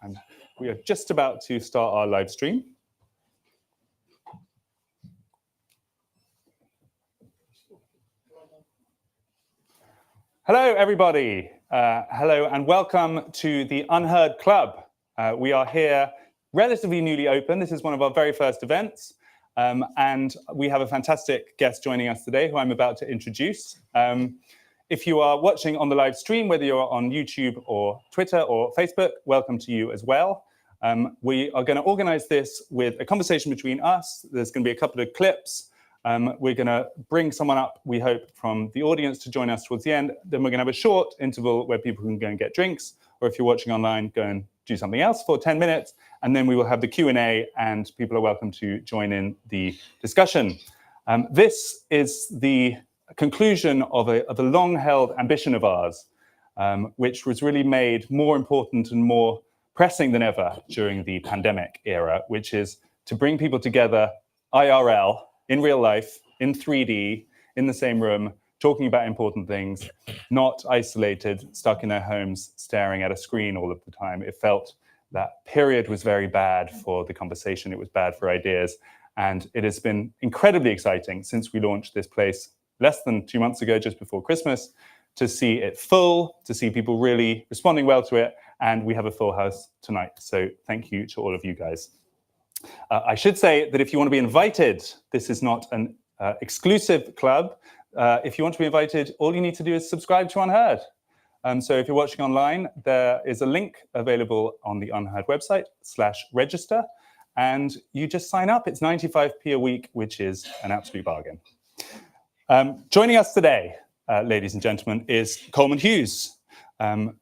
And we are just about to start our live stream. Hello, everybody. Hello, and welcome to the UnHerd Club. We are here relatively newly open. This is one of our very first events. And we have a fantastic guest joining us today, who I'm about to introduce. If you are watching on the live stream, whether you're on YouTube or Twitter or Facebook, welcome to you as well. We are going to organize this with a conversation between us. There's going to be a couple of clips. We're going to bring someone up, we hope, from the audience to join us towards the end. Then we're going to have a short interval where people can go and get drinks, or if you're watching online, go and do something else for 10 minutes. And then we will have the Q&A, and people are welcome to join in the discussion. This is the conclusion of a long-held ambition of ours, which was really made more important and more pressing than ever during the pandemic era, which is to bring people together IRL, in real life, in 3D, in the same room, talking about important things, not isolated, stuck in their homes, staring at a screen all of the time. It felt that period was very bad for the conversation. It was bad for ideas. And it has been incredibly exciting since we launched this place less than 2 months ago, just before Christmas, to see it full, to see people really responding well to it. And we have a full house tonight. So thank you to all of you guys. I should say that if you want to be invited, this is not an exclusive club. If you want to be invited, all you need to do is subscribe to UnHerd. So if you're watching online, there is a link available on the UnHerd website /register, and you just sign up. It's 95p a week, which is an absolute bargain. Joining us today, ladies and gentlemen, is Coleman Hughes,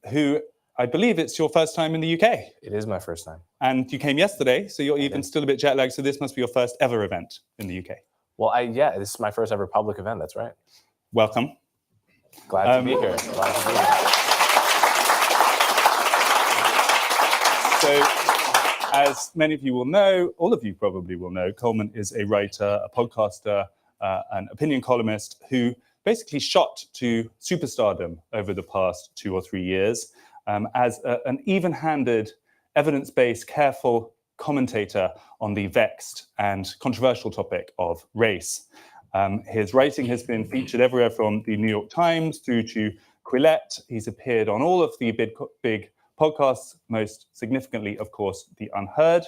who I believe it's your first time in the UK. It is my first time. And you came yesterday, so you're even still a bit jet lagged, so this must be your first ever event in the UK. Well, yeah, this is my first ever public event, that's right. Welcome. Glad to be here. So, as many of you will know, all of you probably will know, Coleman is a writer, a podcaster, an opinion columnist who basically shot to superstardom over the past 2 or 3 years as an even-handed, evidence-based, careful commentator on the vexed and controversial topic of race. His writing has been featured everywhere from the New York Times through to Quillette. He's appeared on all of the big podcasts, most significantly, of course, the UnHerd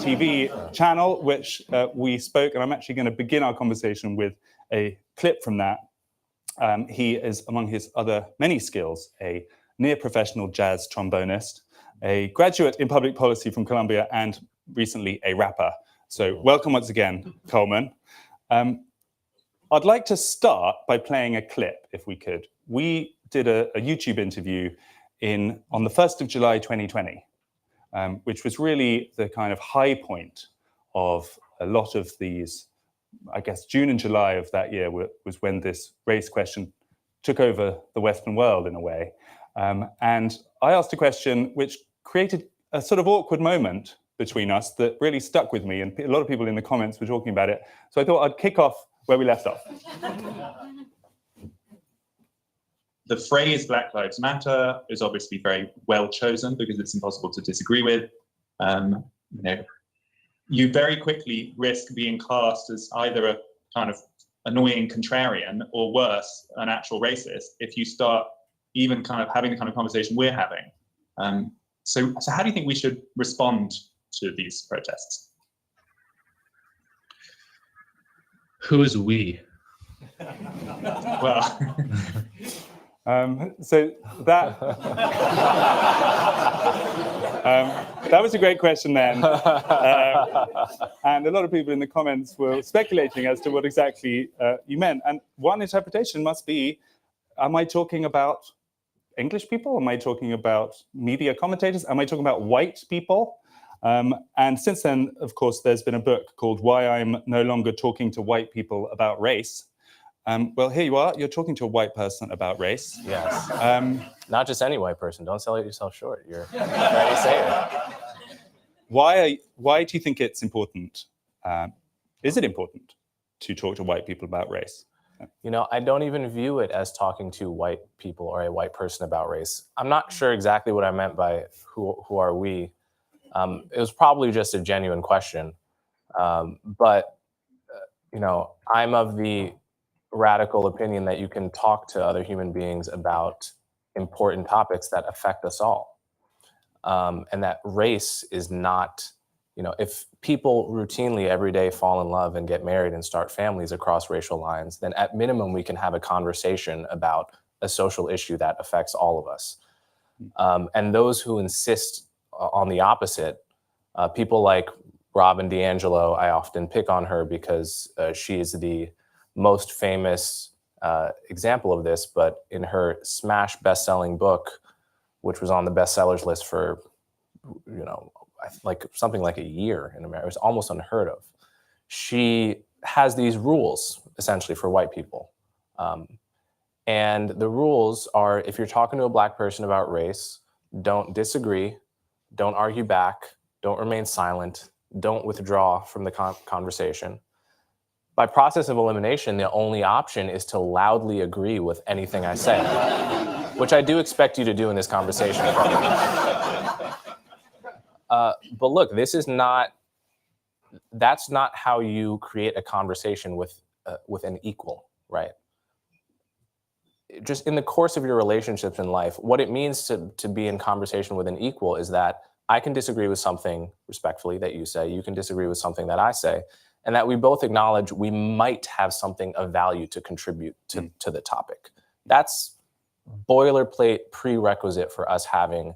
TV channel, which we spoke, and I'm actually going to begin our conversation with a clip from that. He is, among his other many skills, a near-professional jazz trombonist, a graduate in public policy from Columbia, and recently a rapper. So welcome once again, Coleman. I'd like to start by playing a clip, if we could. We did a YouTube interview on the 1st of July, 2020, which was really the kind of high point of a lot of these. I guess June and July of that year was when this race question took over the Western world in a way. And I asked a question which created a sort of awkward moment between us that really stuck with me, and a lot of people in the comments were talking about it. So I thought I'd kick off where we left off. The phrase Black Lives Matter is obviously very well chosen because it's impossible to disagree with. You very quickly risk being cast as either a kind of annoying contrarian or worse, an actual racist, if you start even kind of having the kind of conversation we're having. So how do you think we should respond to these protests? Who is we? Well, so that that was a great question then. And a lot of people in the comments were speculating as to what exactly you meant. And one interpretation must be, am I talking about English people? Am I talking about media commentators? Am I talking about white people? And since then, of course, there's been a book called Why I'm No Longer Talking to White People About Race. Well, here you are. You're talking to a white person about race. Yes. Not just any white person. Don't sell yourself short. You're ready to say it. Why do you think it's important? Is it important to talk to white people about race? You know, I don't even view it as talking to white people or a white person about race. I'm not sure exactly what I meant by who are we. It was probably just a genuine question. But, you know, I'm of the radical opinion that you can talk to other human beings about important topics that affect us all. And that race is not, you know, if people routinely every day fall in love and get married and start families across racial lines, then at minimum we can have a conversation about a social issue that affects all of us. And those who insist on the opposite, people like Robin DiAngelo, I often pick on her because she is the most famous example of this, but in her smash best-selling book, which was on the bestsellers list for, you know, like something like a year in America, it was almost unheard of. She has these rules essentially for white people. And the rules are, if you're talking to a black person about race, don't disagree, don't argue back, don't remain silent, don't withdraw from the conversation. By process of elimination, the only option is to loudly agree with anything I say, which I do expect you to do in this conversation. But look, that's not how you create a conversation with an equal, right? Just in the course of your relationships in life, what it means to be in conversation with an equal is that I can disagree with something respectfully that you say, you can disagree with something that I say, and that we both acknowledge we might have something of value to contribute to the topic. That's boilerplate prerequisite for us having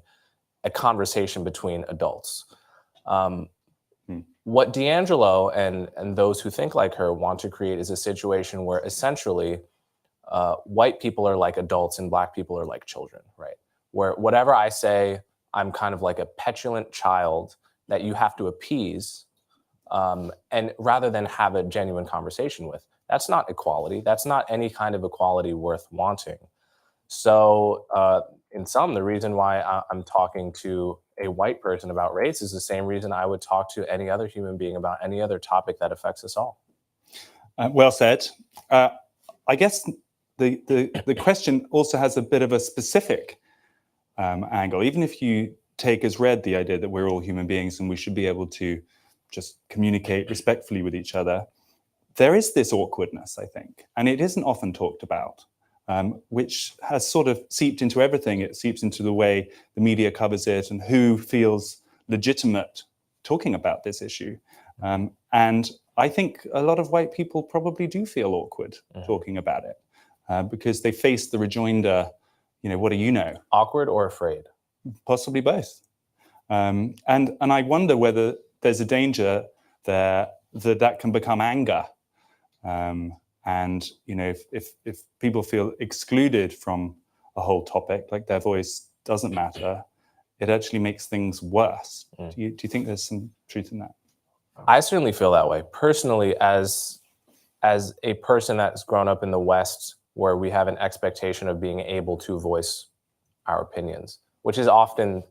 a conversation between adults. What DiAngelo and those who think like her want to create is a situation where essentially white people are like adults and black people are like children, right? Where whatever I say, I'm kind of like a petulant child that you have to appease, and rather than have a genuine conversation with. That's not equality. That's not any kind of equality worth wanting. So in sum, the reason why I'm talking to a white person about race is the same reason I would talk to any other human being about any other topic that affects us all. Well said. I guess the question also has a bit of a specific angle. Even if you take as read the idea that we're all human beings and we should be able to just communicate respectfully with each other, there is this awkwardness, I think, and it isn't often talked about, which has sort of seeped into everything. It seeps into the way the media covers it and who feels legitimate talking about this issue. And I think a lot of white people probably do feel awkward talking about it because they face the rejoinder, you know, what do you know? Awkward or afraid? Possibly both. And I wonder whether there's a danger there that can become anger. And, you know, if people feel excluded from a whole topic, like their voice doesn't matter, it actually makes things worse. Do you think there's some truth in that? I certainly feel that way. Personally, as a person that's grown up in the West, where we have an expectation of being able to voice our opinions, which is often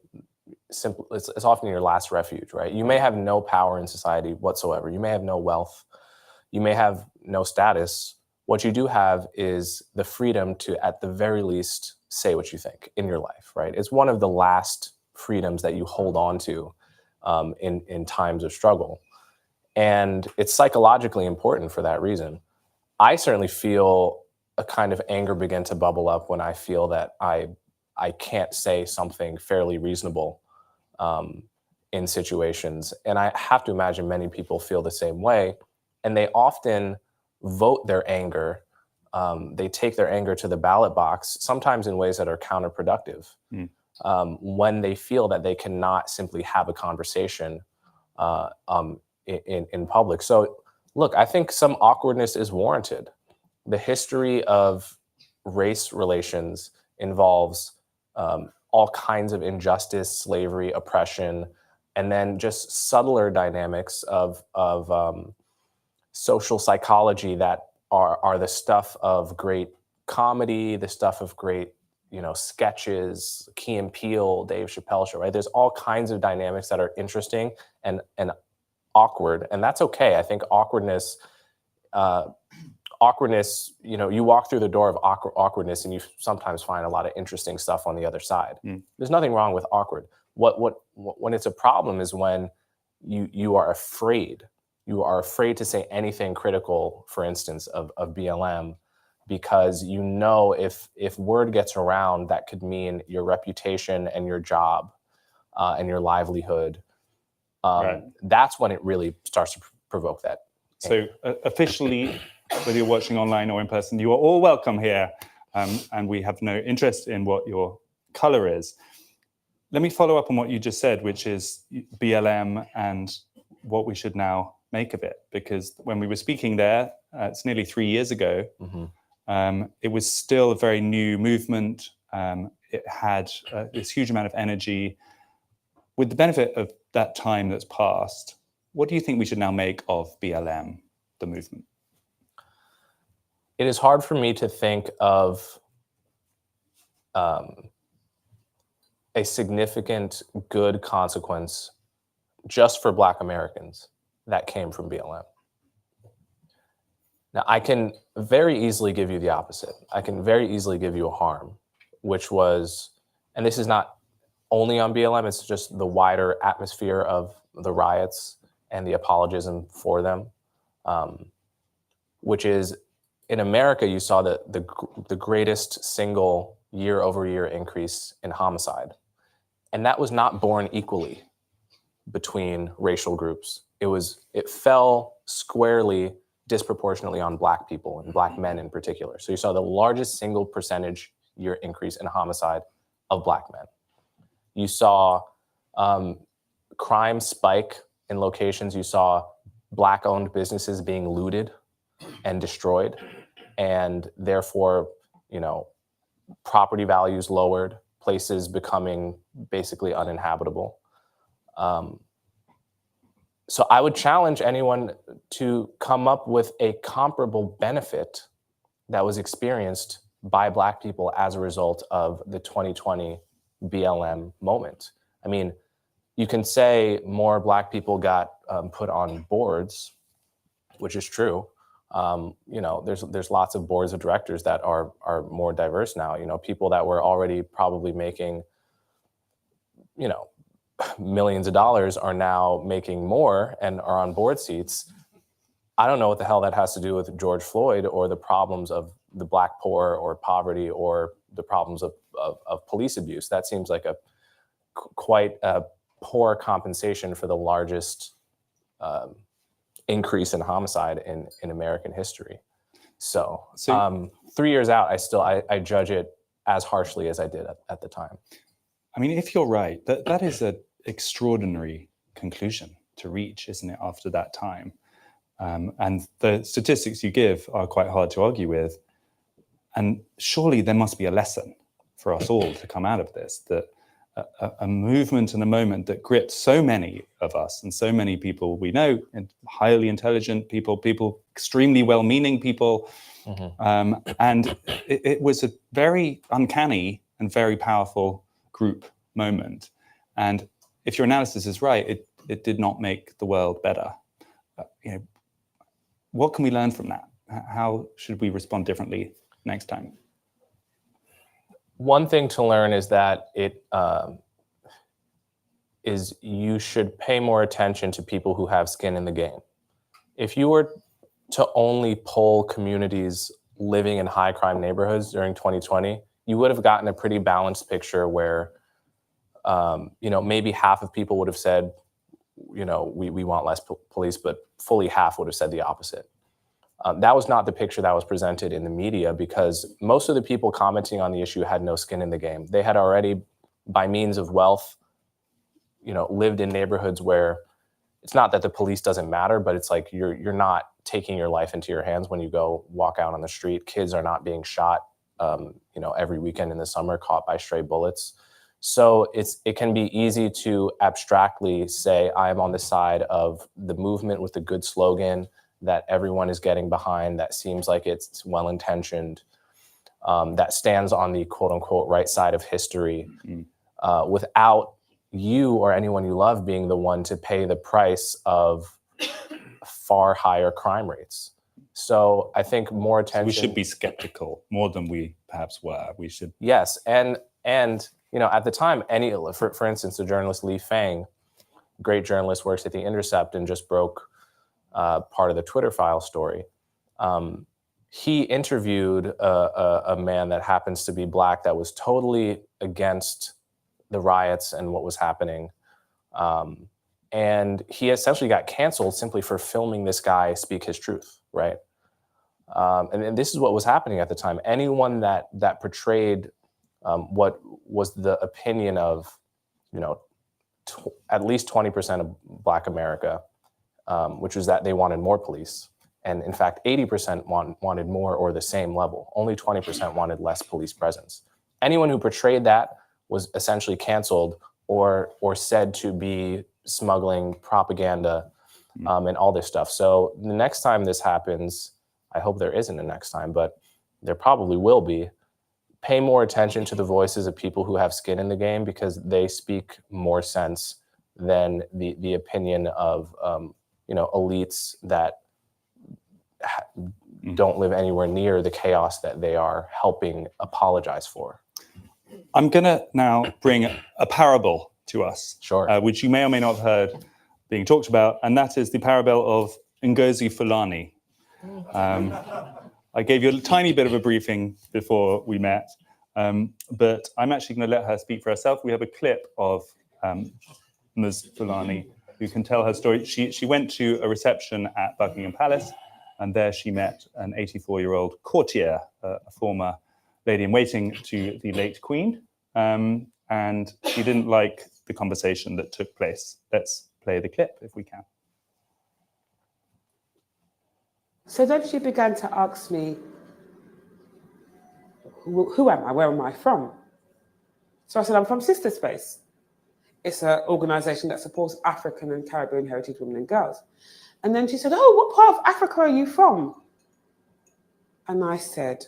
simple. It's often your last refuge, right? You may have no power in society whatsoever. You may have no wealth. You may have no status. What you do have is the freedom to, at the very least, say what you think in your life, right? It's one of the last freedoms that you hold on to in times of struggle. And it's psychologically important for that reason. I certainly feel a kind of anger begin to bubble up when I feel that I can't say something fairly reasonable in situations. And I have to imagine many people feel the same way. And they often vote their anger. They take their anger to the ballot box, sometimes in ways that are counterproductive, when they feel that they cannot simply have a conversation in public. So look, I think some awkwardness is warranted. The history of race relations involves all kinds of injustice, slavery, oppression, and then just subtler dynamics of social psychology that are the stuff of great comedy, the stuff of great, you know, sketches, Key and Peele, Dave Chappelle show, right? There's all kinds of dynamics that are interesting and awkward, and that's okay. I think awkwardness awkwardness, you walk through the door of awkwardness and you sometimes find a lot of interesting stuff on the other side. There's nothing wrong with awkward. When it's a problem is when you are afraid. You are afraid to say anything critical, for instance, of BLM, because if word gets around, that could mean your reputation and your job and your livelihood. Right. That's when it really starts to provoke that. So officially, whether you're watching online or in person, you are all welcome here, and we have no interest in what your color is. Let me follow up on what you just said, which is BLM and what we should now make of it. Because when we were speaking there, it's nearly 3 years ago, it was still a very new movement. It had this huge amount of energy. With the benefit of that time that's passed, what do you think we should now make of BLM, the movement? It is hard for me to think of a significant good consequence just for Black Americans that came from BLM. Now, I can very easily give you the opposite. I can very easily give you a harm, which was, and this is not only on BLM, it's just the wider atmosphere of the riots and the apologism for them, which is, in America, you saw the greatest single year-over-year increase in homicide. And that was not born equally between racial groups. It fell squarely, disproportionately on Black people and Black men in particular. So you saw the largest single percentage year increase in homicide of Black men. You saw crime spike in locations. You saw Black-owned businesses being looted and destroyed, and therefore, property values lowered, places becoming basically uninhabitable. So I would challenge anyone to come up with a comparable benefit that was experienced by Black people as a result of the 2020 BLM moment. I mean, you can say more Black people got put on boards, which is true. There's lots of boards of directors that are more diverse now. People that were already probably making, millions of dollars are now making more and are on board seats. I don't know what the hell that has to do with George Floyd or the problems of the Black poor or poverty or the problems of police abuse. That seems like quite a poor compensation for the largest increase in homicide in American history. So 3 years out, I judge it as harshly as I did at the time. I mean, if you're right, that is an extraordinary conclusion to reach, isn't it, after that time? And the statistics you give are quite hard to argue with. And surely there must be a lesson for us all to come out of this, that a movement and a moment that gripped so many of us and so many people we know, and highly intelligent people extremely well-meaning people. And it was a very uncanny and very powerful group moment. And if your analysis is right, it did not make the world better. What can we learn from that? How should we respond differently next time? One thing to learn is that you should pay more attention to people who have skin in the game. If you were to only poll communities living in high crime neighborhoods during 2020, you would have gotten a pretty balanced picture where, maybe half of people would have said, we want less police, but fully half would have said the opposite. That was not the picture that was presented in the media, because most of the people commenting on the issue had no skin in the game. They had already, by means of wealth, lived in neighborhoods where it's not that the police doesn't matter, but it's like you're not taking your life into your hands when you go walk out on the street. Kids are not being shot, every weekend in the summer, caught by stray bullets. So it can be easy to abstractly say, I am on the side of the movement with a good slogan that everyone is getting behind, that seems like it's well-intentioned, that stands on the quote unquote right side of history, without you or anyone you love being the one to pay the price of far higher crime rates. So I think more attention. We should be skeptical more than we perhaps were. We should. Yes, and at the time, for instance, the journalist Lee Fang, great journalist, works at The Intercept and just broke part of the Twitter file story. He interviewed a man that happens to be Black that was totally against the riots and what was happening. And he essentially got canceled simply for filming this guy speak his truth, right? And this is what was happening at the time. Anyone that portrayed what was the opinion of, at least 20% of Black America, which was that they wanted more police. And in fact, 80% wanted more or the same level. Only 20% wanted less police presence. Anyone who portrayed that was essentially canceled or said to be smuggling propaganda and all this stuff. So the next time this happens, I hope there isn't a next time, but there probably will be. Pay more attention to the voices of people who have skin in the game, because they speak more sense than the opinion of elites that don't live anywhere near the chaos that they are helping apologize for. I'm going to now bring a parable to us, Sure. Which you may or may not have heard being talked about, and that is the parable of Ngozi Fulani. I gave you a tiny bit of a briefing before we met, but I'm actually going to let her speak for herself. We have a clip of Ms. Fulani, who can tell her story. She went to a reception at Buckingham Palace, and there she met an 84-year-old courtier, a former lady-in-waiting to the late Queen, and she didn't like the conversation that took place. Let's play the clip if we can. So then she began to ask me, who am I? Where am I from? So I said, I'm from Sister Space. It's an organization that supports African and Caribbean heritage women and girls. And then she said, oh, what part of Africa are you from? And I said,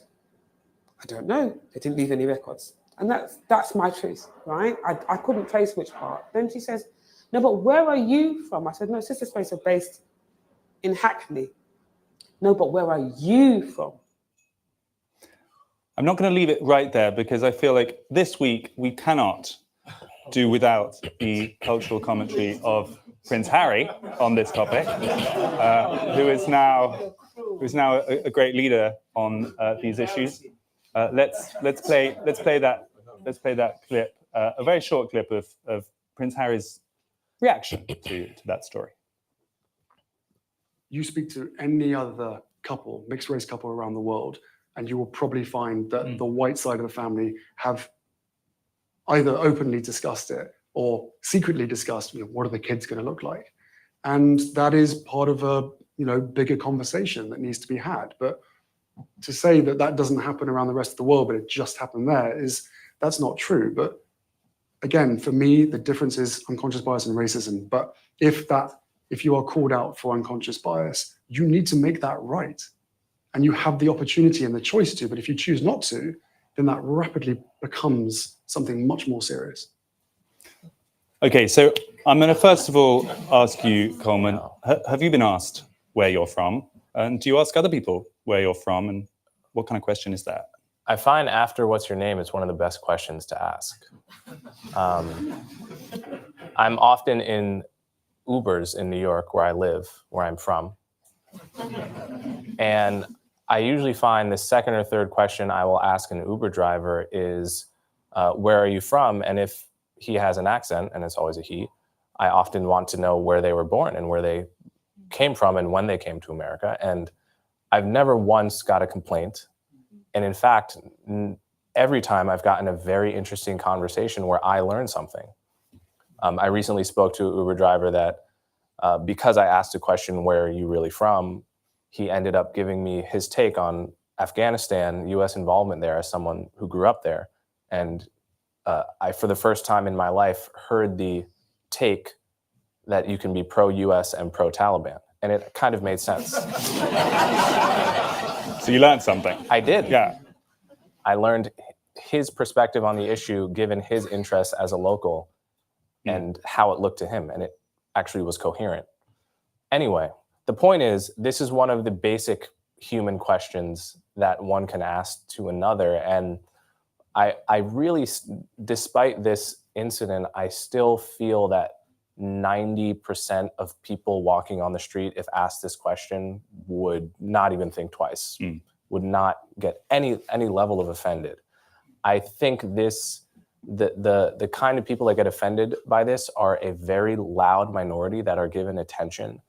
I don't know. They didn't leave any records. And that's my truth, right? I couldn't trace which part. Then she says, no, but where are you from? I said, no, Sister Space are based in Hackney. No, but where are you from? I'm not going to leave it right there, because I feel like this week we cannot do without the cultural commentary of Prince Harry on this topic, who is now a great leader on these issues. Let's play that clip, a very short clip of Prince Harry's reaction to that story. You speak to any other couple, mixed race couple around the world, and you will probably find that the white side of the family have either openly discussed it or secretly discussed, what are the kids going to look like? And that is part of a, bigger conversation that needs to be had. But to say that that doesn't happen around the rest of the world, but it just happened there, that's not true. But again, for me, the difference is unconscious bias and racism. But if you are called out for unconscious bias, you need to make that right. And you have the opportunity and the choice to, but if you choose not to, then that rapidly becomes something much more serious. Okay, so I'm going to first of all ask you, Coleman, have you been asked where you're from? And do you ask other people where you're from? And what kind of question is that? I find after what's your name, it's one of the best questions to ask. I'm often in Ubers in New York, where I live, where I'm from. And I usually find the second or third question I will ask an Uber driver is, where are you from? And if he has an accent, and it's always a he, I often want to know where they were born and where they came from and when they came to America. And I've never once got a complaint. And in fact, every time I've gotten a very interesting conversation where I learned something. I recently spoke to an Uber driver that because I asked a question, where are you really from? He ended up giving me his take on Afghanistan, US involvement there as someone who grew up there. And I, for the first time in my life, heard the take that you can be pro-US and pro-Taliban. And it kind of made sense. So you learned something. I did. Yeah. I learned his perspective on the issue, given his interests as a local and how it looked to him. And it actually was coherent. Anyway, the point is, this is one of the basic human questions that one can ask to another. And I really, despite this incident, I still feel that 90% of people walking on the street, if asked this question, would not even think twice, would not get any level of offended. I think the kind of people that get offended by this are a very loud minority that are given attention.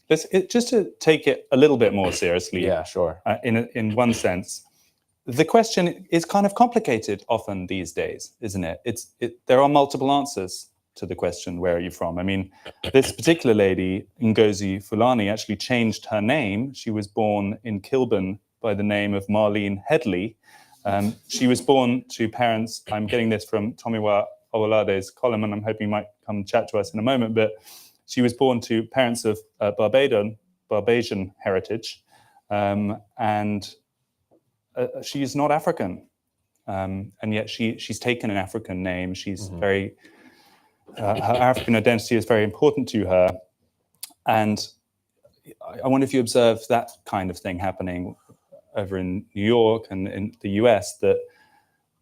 Just to take it a little bit more seriously, Yeah, sure. In one sense, the question is kind of complicated often these days, isn't it? There are multiple answers to the question, where are you from? I mean, this particular lady, Ngozi Fulani, actually changed her name. She was born in Kilburn by the name of Marlene Headley. She was born to parents, I'm getting this from Tomiwa Owolade's column, and I'm hoping he might come chat to us in a moment, but she was born to parents of Barbadian heritage, and she's not African. And yet she's taken an African name. She's very, her African identity is very important to her. And I wonder if you observe that kind of thing happening over in New York and in the US, that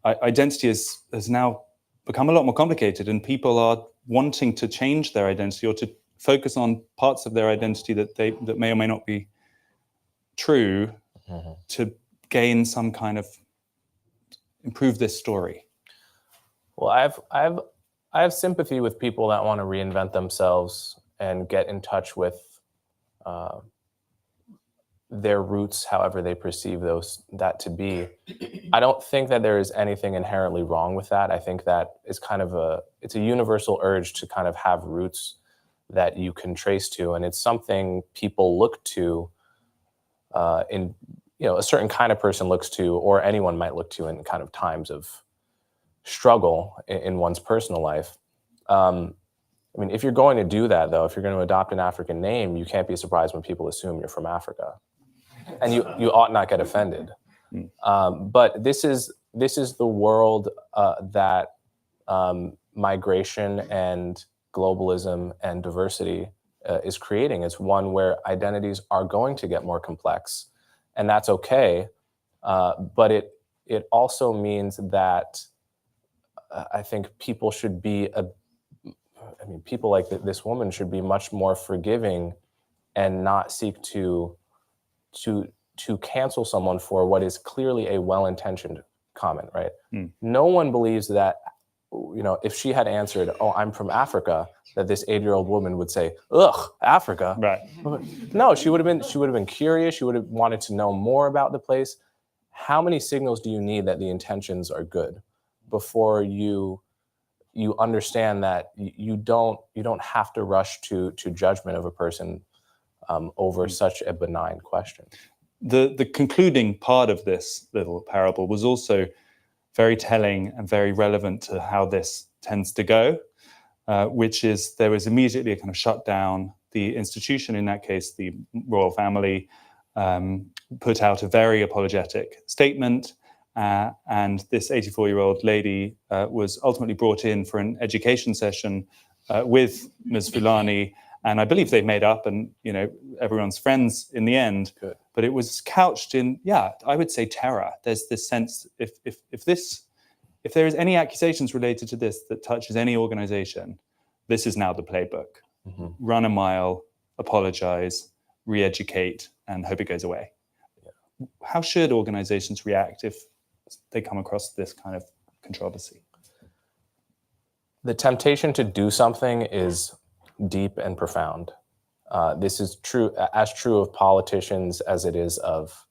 identity has now become a lot more complicated, and people are wanting to change their identity or to focus on parts of their identity that may or may not be true to gain some kind of improve this story. Well, I have sympathy with people that want to reinvent themselves and get in touch with their roots, however they perceive that to be. I don't think that there is anything inherently wrong with that. I think that is kind of it's a universal urge to kind of have roots that you can trace to, and it's something people look to a certain kind of person looks to, or anyone might look to in kind of times of struggle in one's personal life. I mean, if you're going to do that, though, if you're going to adopt an African name, you can't be surprised when people assume you're from Africa, and you ought not get offended. But this is the world that migration and globalism and diversity is creating. It's one where identities are going to get more complex, and that's okay. But it also means that I think people should be people like this woman should be much more forgiving and not seek to cancel someone for what is clearly a well-intentioned comment, right? No one believes that, if she had answered, "Oh, I'm from Africa," that this 8-year-old woman would say, "Ugh, Africa." Right. No, she would have been curious. She would have wanted to know more about the place. How many signals do you need that the intentions are good before you understand that you don't have to rush to judgment of a person over such a benign question? The concluding part of this little parable was also very telling and very relevant to how this tends to go, which is there was immediately a kind of shut down. The institution, in that case, the royal family, put out a very apologetic statement. And this 84-year-old lady was ultimately brought in for an education session with Ms. Fulani. And I believe they made up and, everyone's friends in the end. Good. But it was couched in, I would say terror. There's this sense, if there is any accusations related to this that touches any organization, this is now the playbook. Run a mile, apologize, re-educate, and hope it goes away. Yeah. How should organizations react if they come across this kind of controversy? The temptation to do something is deep and profound. This is true of politicians as it is of,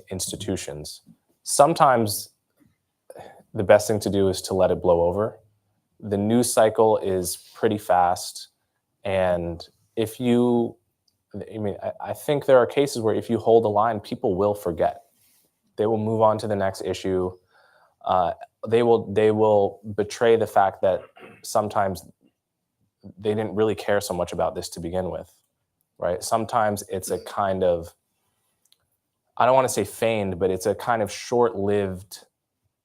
institutions. Sometimes the best thing to do is to let it blow over. The news cycle is pretty fast, and I think there are cases where if you hold a line, people will forget. They will move on to the next issue. They will betray the fact that sometimes they didn't really care so much about this to begin with, right? Sometimes it's a kind of, I don't want to say feigned, but it's a kind of short-lived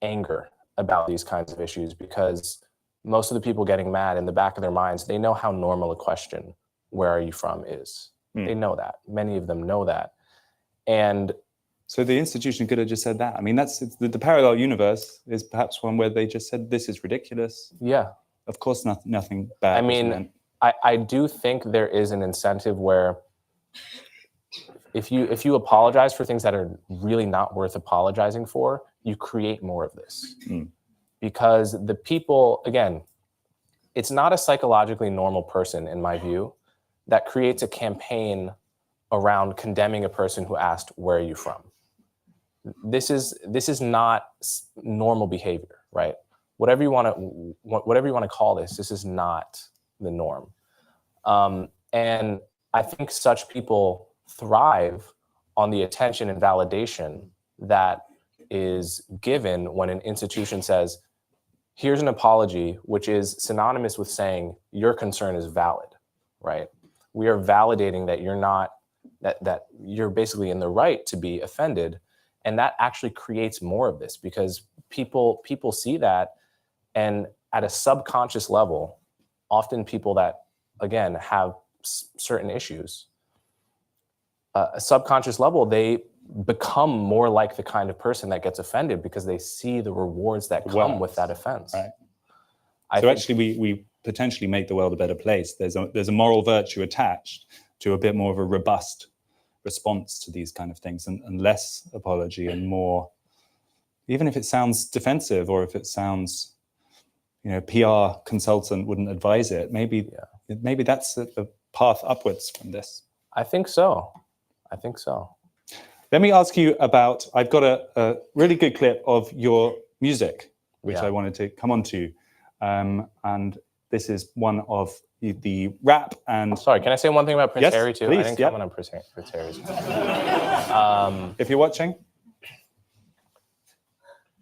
anger about these kinds of issues, because most of the people getting mad, in the back of their minds, they know how normal a question, "Where are you from?" is. They know that. Many of them know that. And so the institution could have just said that. I mean, that's the parallel universe is perhaps one where they just said, this is ridiculous. yeah, Of course, nothing bad. I mean, meant. I do think there is an incentive where if you apologize for things that are really not worth apologizing for, you create more of this. Because the people, again, it's not a psychologically normal person, in my view, that creates a campaign around condemning a person who asked, where are you from? This is not normal behavior, right? Whatever you want to call this is not the norm. And I think such people thrive on the attention and validation that is given when an institution says, here's an apology, which is synonymous with saying your concern is valid, right? We are validating that you're not, that you're basically in the right to be offended. And that actually creates more of this because people see that, and at a subconscious level, often people that, again, have certain issues, a subconscious level, they become more like the kind of person that gets offended because they see the rewards that come with that offense. Right. So actually, we potentially make the world a better place. There's a moral virtue attached to a bit more of a robust response to these kind of things, and less apology and more, even if it sounds defensive or if it sounds, PR consultant wouldn't advise it. Maybe that's the path upwards from this. I think so. Let me ask you about, I've got a really good clip of your music, which I wanted to come on to. And this is one of the rap and... Sorry, can I say one thing about Prince Yes, Harry too? please, I didn't comment on Prince Harry's. If you're watching.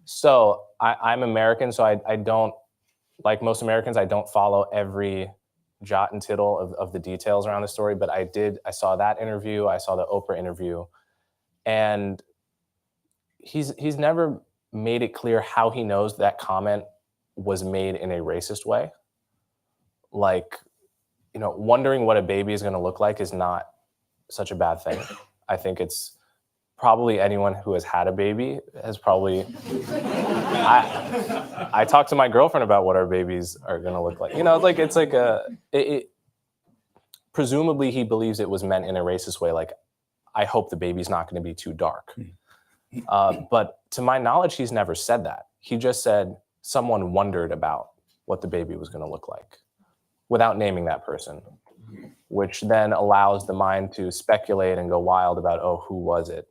So I'm American, so I don't, like most Americans, I don't follow every jot and tittle of the details around the story, but I saw that interview, I saw the Oprah interview, and he's never made it clear how he knows that comment was made in a racist way. Like, wondering what a baby is going to look like is not such a bad thing. I think it's probably anyone who has had a baby has probably... I talked to my girlfriend about what our babies are going to look like. Presumably he believes it was meant in a racist way. Like, I hope the baby's not going to be too dark. But to my knowledge, he's never said that. He just said someone wondered about what the baby was going to look like without naming that person, which then allows the mind to speculate and go wild about, who was it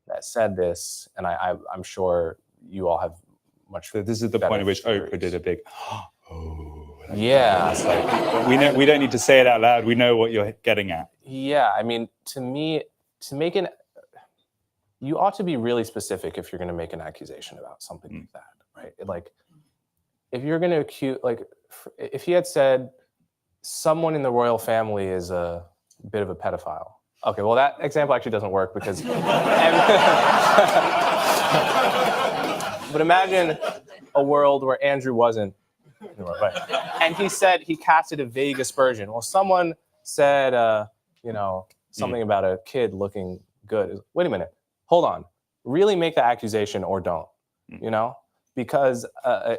that said this? And I'm sure you all have much. So this is the point at which Oprah did a big, yeah. Like, we don't need to say it out loud. We know what you're getting at. Yeah, I mean, to me, you ought to be really specific if you're going to make an accusation about something like that, right? Like, if you're going to accuse, like, if he had said someone in the royal family is a bit of a pedophile. Okay, well, that example actually doesn't work because... But imagine a world where Andrew wasn't, and he said he casted a vague aspersion. Well, someone said, something about a kid looking good. Wait a minute, hold on. Really make the accusation or don't, Because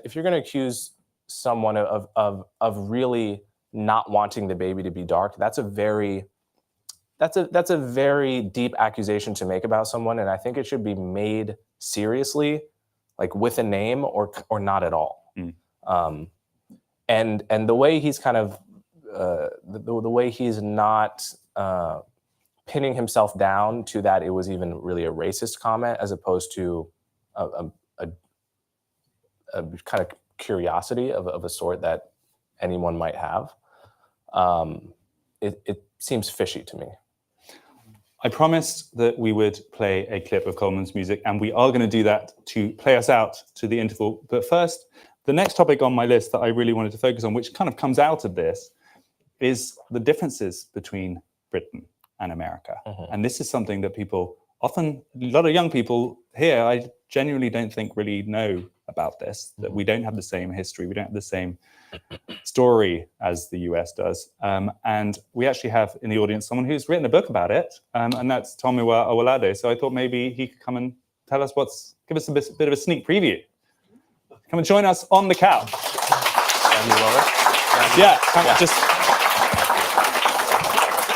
if you're going to accuse someone of really not wanting the baby to be dark, that's a very deep accusation to make about someone, and I think it should be made seriously, like with a name or not at all. And the way he's kind of the way he's not pinning himself down to that it was even really a racist comment as opposed to a kind of curiosity of a sort that anyone might have. It seems fishy to me. I promised that we would play a clip of Coleman's music, and we are going to do that to play us out to the interval. But first, the next topic on my list that I really wanted to focus on, which kind of comes out of this, is the differences between Britain and America. And this is something that people often, a lot of young people here, I genuinely don't think really know about this, that we don't have the same history, we don't have the same story as the US does. And we actually have in the audience someone who's written a book about it, and that's Tomiwa Awolade. So I thought maybe he could come and tell us give us a bit of a sneak preview. Come and join us on the couch. Yeah, just,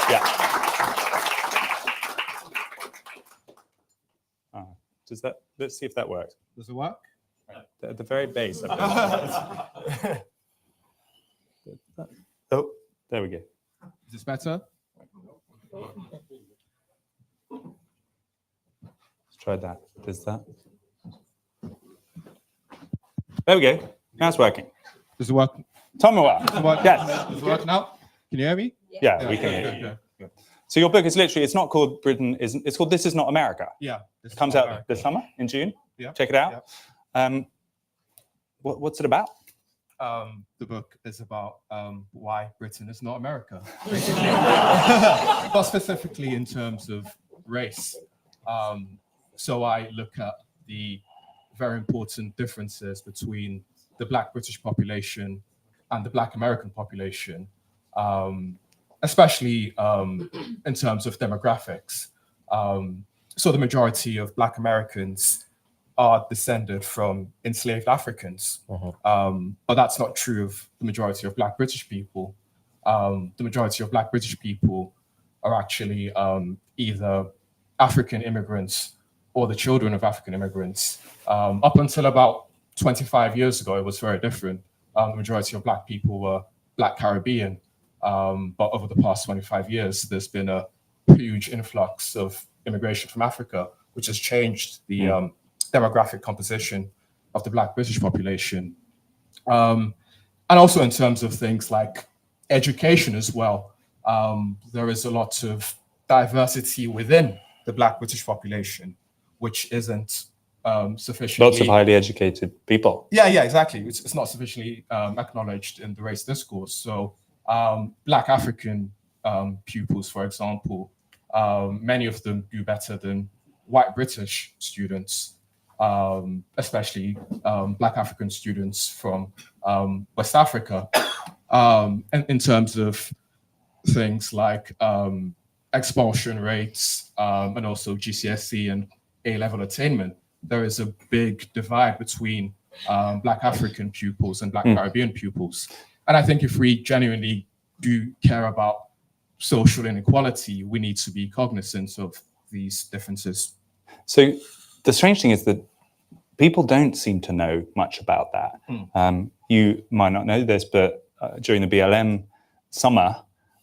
yeah. Does that, let's see if that works. Does it work? At the very base. Oh, there we go. Is this better? Let's try that. Does that? There we go. Now it's working. Does it work? Tomiwa. Does it work? Yes. Does it work now? Can you hear me? Yeah, we can hear you. Good. So your book is literally, it's not called Britain Isn't, it's called This Is Not America. Yeah. It comes out this summer in June. Yeah. Check it out. What's it about? The book is about why Britain is not America, but specifically in terms of race. So I look at the very important differences between the Black British population and the Black American population, especially in terms of demographics. So the majority of Black Americans are descended from enslaved Africans, but that's not true of the majority of Black British people. The majority of Black British people are actually either African immigrants or the children of African immigrants. Up until about 25 years ago, it was very different. The majority of Black people were Black Caribbean, but over the past 25 years, there's been a huge influx of immigration from Africa, which has changed the demographic composition of the Black British population. And also in terms of things like education as well, there is a lot of diversity within the Black British population, which isn't sufficiently... Lots of highly educated people. Yeah, exactly. It's not sufficiently acknowledged in the race discourse. So Black African pupils, for example, many of them do better than white British students, especially Black African students from West Africa. And in terms of things like expulsion rates and also GCSE and A-level attainment, there is a big divide between Black African pupils and Black Caribbean pupils. And I think if we genuinely do care about social inequality, we need to be cognizant of these differences. So the strange thing is that people don't seem to know much about that. You might not know this, but during the BLM summer,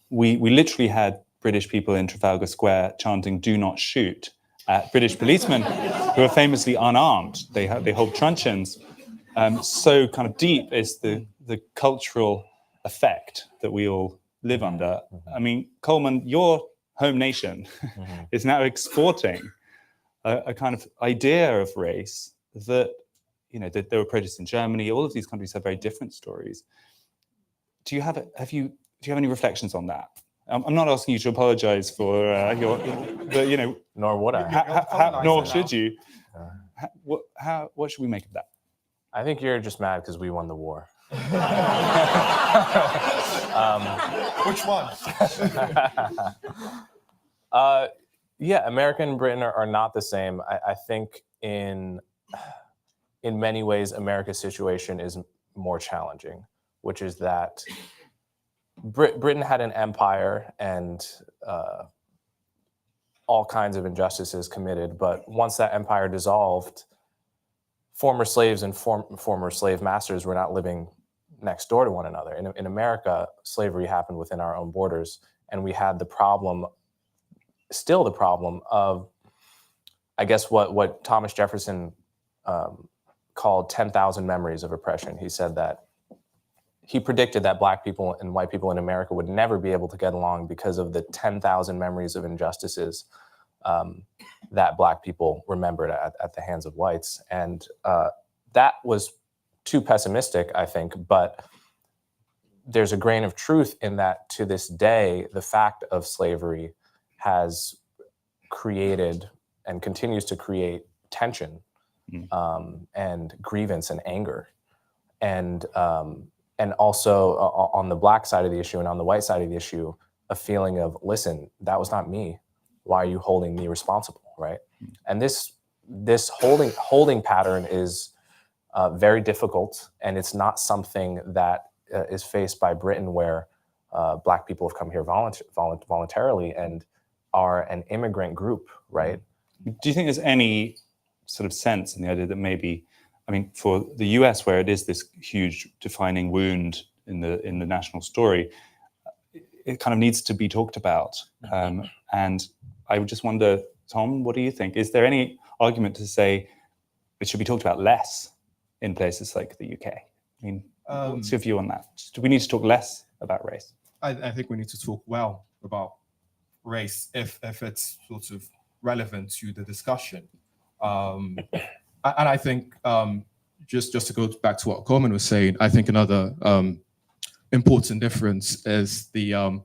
we literally had British people in Trafalgar Square chanting "Do not shoot" at British policemen who are famously unarmed. They hold truncheons. So kind of deep is the cultural effect that we all live under. I mean, Coleman, your home nation is now exporting a kind of idea of race that, you know, that there were protests in Germany. All of these countries have very different stories. Do you have any reflections on that? I'm not asking you to apologize for you know. Nor would I. Nor should you. What should we make of that? I think you're just mad because we won the war. Which one? Yeah, America and Britain are not the same. I think in many ways, America's situation is more challenging, which is that Britain had an empire and all kinds of injustices committed. But once that empire dissolved, former slaves and former slave masters were not living next door to one another. In America, slavery happened within our own borders, and we had the problem, still the problem of, I guess, what Thomas Jefferson called 10,000 memories of oppression. He said that he predicted that Black people and white people in America would never be able to get along because of the 10,000 memories of injustices that Black people remembered at the hands of whites. And that was too pessimistic, I think, but there's a grain of truth in that. To this day, the fact of slavery has created and continues to create tension and grievance and anger. And also on the black side of the issue and on the white side of the issue, a feeling of, listen, that was not me. Why are you holding me responsible, right? And this holding pattern is very difficult, and it's not something that is faced by Britain, where black people have come here voluntarily and are an immigrant group, right? Do you think there's any sort of sense in the idea that maybe, I mean, for the US, where it is this huge defining wound in the national story, it kind of needs to be talked about. And I would just wonder, Tom, what do you think? Is there any argument to say it should be talked about less in places like the UK? I mean, what's your view on that? Do we need to talk less about race? I think we need to talk well about race if it's sort of relevant to the discussion. And I think just to go back to what Coleman was saying, I think another important difference is the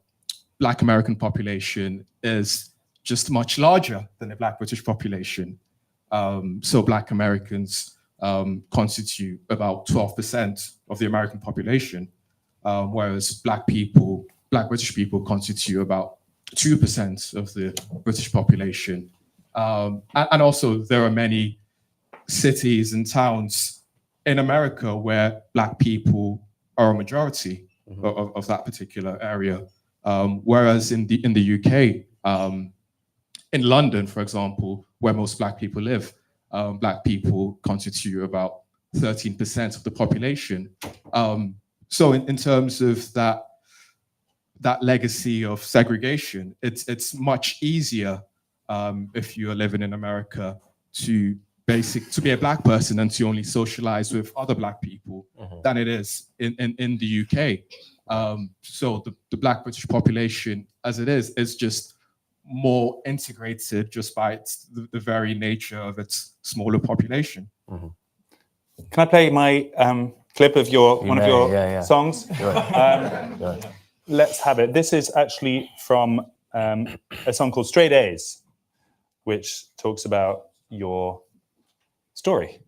Black American population is just much larger than the Black British population. So Black Americans constitute about 12% of the American population, whereas Black British people constitute about 2% of the British population. And also there are many cities and towns in America where Black people are a majority of that particular area. Whereas in the UK, in London, for example, where most Black people live, Black people constitute about 13% of the population. So in terms of that legacy of segregation, it's much easier if you're living in America to be a Black person and to only socialize with other Black people than it is in the UK. So the Black British population, as it is just more integrated just by the very nature of its smaller population. Can I play my clip of one of your songs? Let's have it. This is actually from a song called Straight A's, which talks about your story.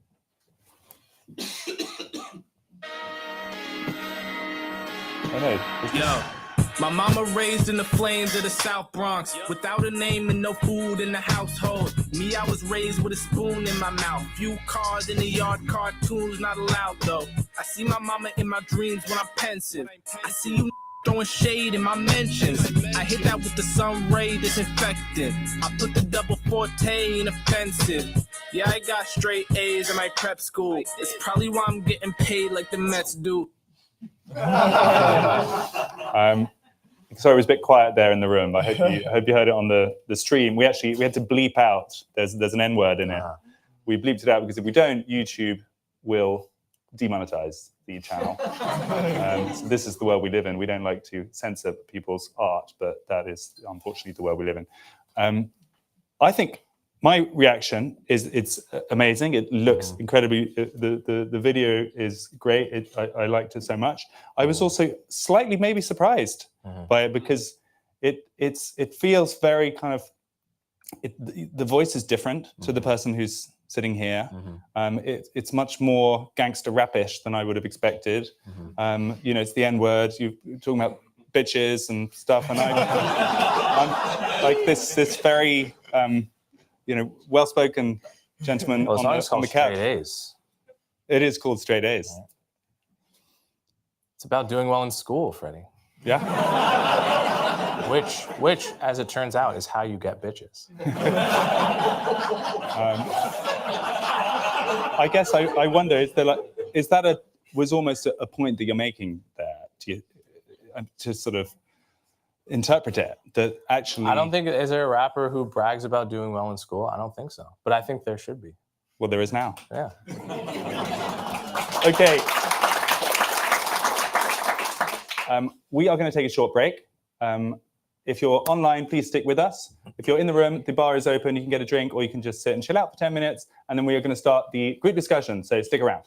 My mama raised in the flames of the South Bronx, without a name and no food in the household. Me, I was raised with a spoon in my mouth. Few cars in the yard, cartoons not allowed though. I see my mama in my dreams when I'm pensive. I see you throwing shade in my mentions. I hit that with the sun ray disinfectant. I put the double forte in offensive. Yeah, I got straight A's in my prep school. It's probably why I'm getting paid like the Mets do. Sorry, it was a bit quiet there in the room. I hope you heard it on the stream. We had to bleep out. There's an N word in it. We bleeped it out because if we don't, YouTube will demonetize the channel. So this is the world we live in. We don't like to censor people's art, but that is unfortunately the world we live in. I think my reaction is it's amazing. It looks incredibly, the video is great. I liked it so much. I was also slightly maybe surprised by it because it feels very kind of, the voice is different to the person who's sitting here. It's much more gangster rapish than I would have expected. It's the N word. You're talking about bitches and stuff, and I'm like this very well-spoken gentleman on the couch. Straight A's. It is called Straight A's. Yeah. It's about doing well in school, Freddie. Yeah. Which, as it turns out, is how you get bitches. I guess I wonder, was almost a point that you're making there to sort of interpret it, that actually... I don't think, is there a rapper who brags about doing well in school? I don't think so, but I think there should be. Well, there is now. Yeah. Okay. We are going to take a short break. If you're online, please stick with us. If you're in the room, the bar is open. You can get a drink, or you can just sit and chill out for 10 minutes, and then we are going to start the group discussion, so stick around.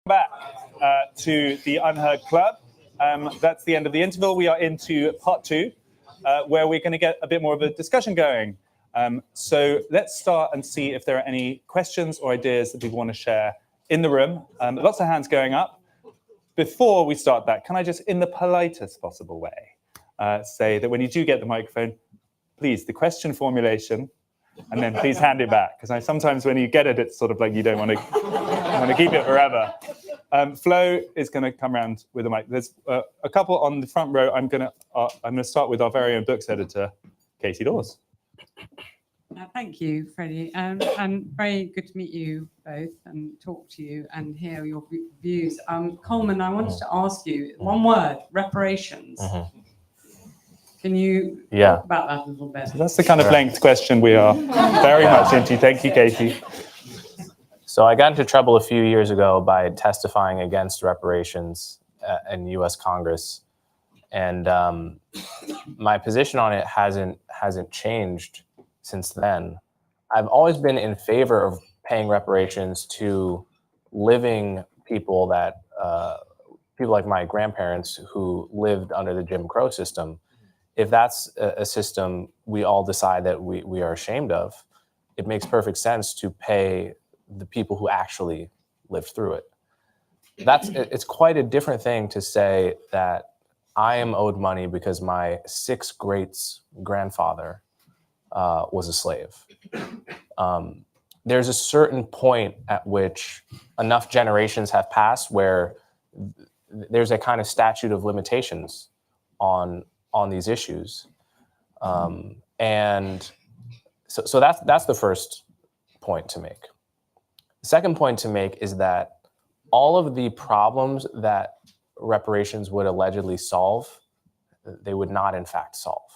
Back to the UnHerd Club. That's the end of the interval. We are into part 2, where we're going to get a bit more of a discussion going. So let's start and see if there are any questions or ideas that people want to share in the room. Lots of hands going up. Before we start that, can I just, in the politest possible way, say that when you do get the microphone, please, the question formulation, and then please hand it back, because sometimes when you get it, it's sort of like you don't want to keep it forever. Flo is going to come around with a mic. There's a couple on the front row. I'm going to start with our very own books editor, Katie Dawes. Thank you, Freddie, and very good to meet you both and talk to you and hear your views. Coleman, I wanted to ask you one word: reparations. Can you talk about that a little bit? So that's the kind of length question we are very much into. Thank you, Katie. So I got into trouble a few years ago by testifying against reparations in U.S. Congress, and my position on it hasn't changed since then. I've always been in favor of paying reparations to living people that people like my grandparents who lived under the Jim Crow system. If that's a system we all decide that we are ashamed of, it makes perfect sense to pay the people who actually lived through it. It's quite a different thing to say that I am owed money because my 6th great-grandfather was a slave. There's a certain point at which enough generations have passed where there's a kind of statute of limitations on these issues. And so that's the first point to make. The second point to make is that all of the problems that reparations would allegedly solve, they would not in fact solve.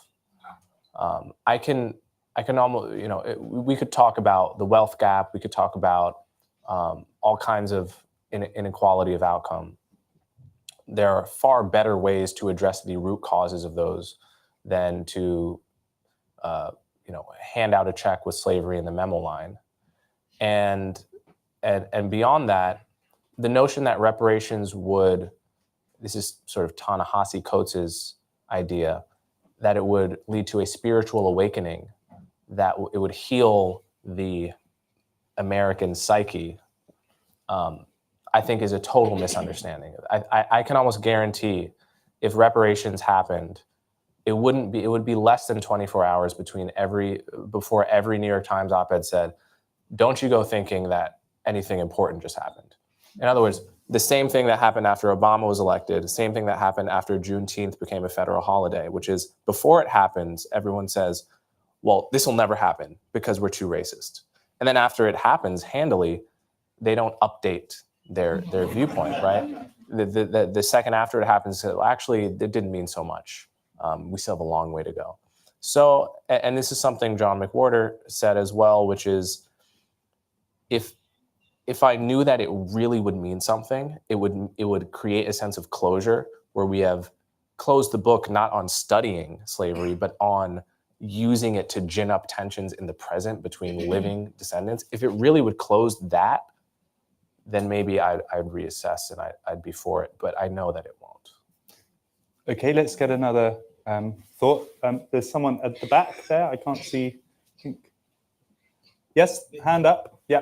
I can almost, we could talk about the wealth gap. We could talk about all kinds of inequality of outcome. There are far better ways to address the root causes of those than to, hand out a check with slavery in the memo line. And beyond that, the notion that reparations would, this is sort of Ta-Nehisi Coates' idea, that it would lead to a spiritual awakening, that it would heal the American psyche, I think is a total misunderstanding. I can almost guarantee if reparations happened, it would be less than 24 hours before every New York Times op-ed said, don't you go thinking that anything important just happened. In other words, the same thing that happened after Obama was elected, the same thing that happened after Juneteenth became a federal holiday, which is before it happens, everyone says, well, this will never happen because we're too racist. And then after it happens handily, they don't update their viewpoint, right? The second after it happens, well, actually, it didn't mean so much. We still have a long way to go. So, and this is something John McWhorter said as well, which is, if I knew that it really would mean something, it would create a sense of closure where we have closed the book not on studying slavery, but on using it to gin up tensions in the present between living descendants. If it really would close that, then maybe I'd reassess and I'd be for it, but I know that it won't. Okay, let's get another thought. There's someone at the back there. I can't see. Yes, hand up. Yeah,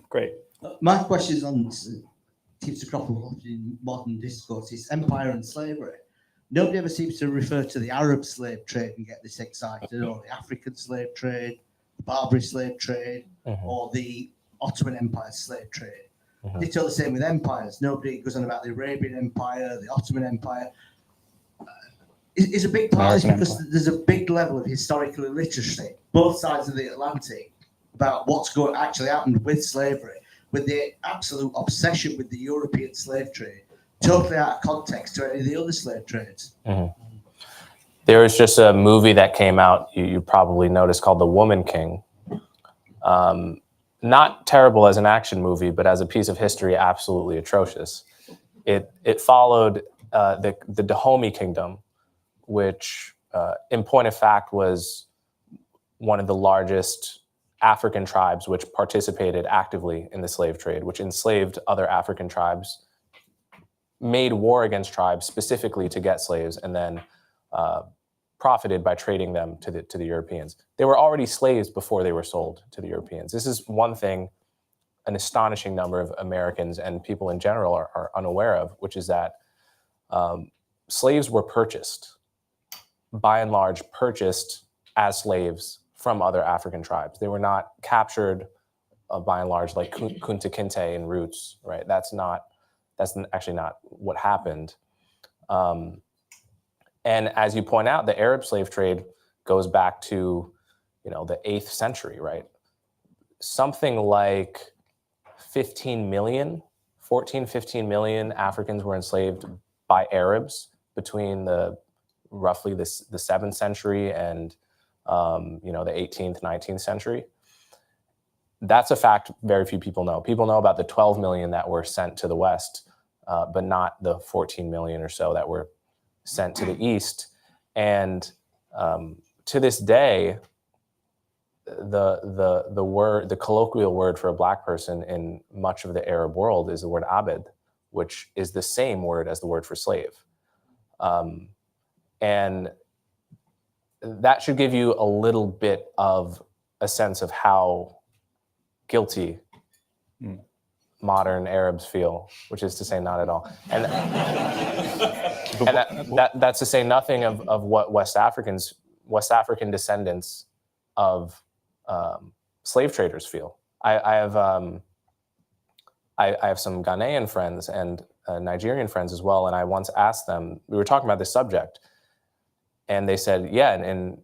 great. My question is on, keeps the crop of in modern discourse, is empire and slavery. Nobody ever seems to refer to the Arab slave trade and get this excited, or the African slave trade, the Barbary slave trade, or the Ottoman Empire slave trade. They tell the same with empires. Nobody goes on about the Arabian Empire, the Ottoman Empire. It's a big part of this because there's a big level of historical illiteracy, both sides of the Atlantic, about what's actually happened with slavery, with the absolute obsession with the European slave trade, totally out of context to any of the other slave trades. There was just a movie that came out, you probably noticed, called The Woman King. Not terrible as an action movie, but as a piece of history, absolutely atrocious. It followed the Dahomey Kingdom, which in point of fact was one of the largest African tribes which participated actively in the slave trade, which enslaved other African tribes made war against tribes specifically to get slaves, and then profited by trading them to the Europeans. They were already slaves before they were sold to the Europeans. This is one thing an astonishing number of Americans and people in general are unaware of, which is that slaves were purchased, by and large, purchased as slaves from other African tribes. They were not captured, by and large, like Kunta Kinte and Roots, right? That's actually not what happened. And as you point out, the Arab slave trade goes back to, the 8th century, right? Something like 15 million Africans were enslaved by Arabs between roughly the 7th century and the 18th, 19th century. That's a fact very few people know. People know about the 12 million that were sent to the West, but not the 14 million or so that were sent to the East. And to this day, the colloquial word for a Black person in much of the Arab world is the word abed, which is the same word as the word for slave. And that should give you a little bit of a sense of how guilty modern Arabs feel, which is to say not at all. And, that's to say nothing of what West African descendants of slave traders feel. I have some Ghanaian friends and Nigerian friends as well, and I once asked them, we were talking about this subject, and they said, yeah, and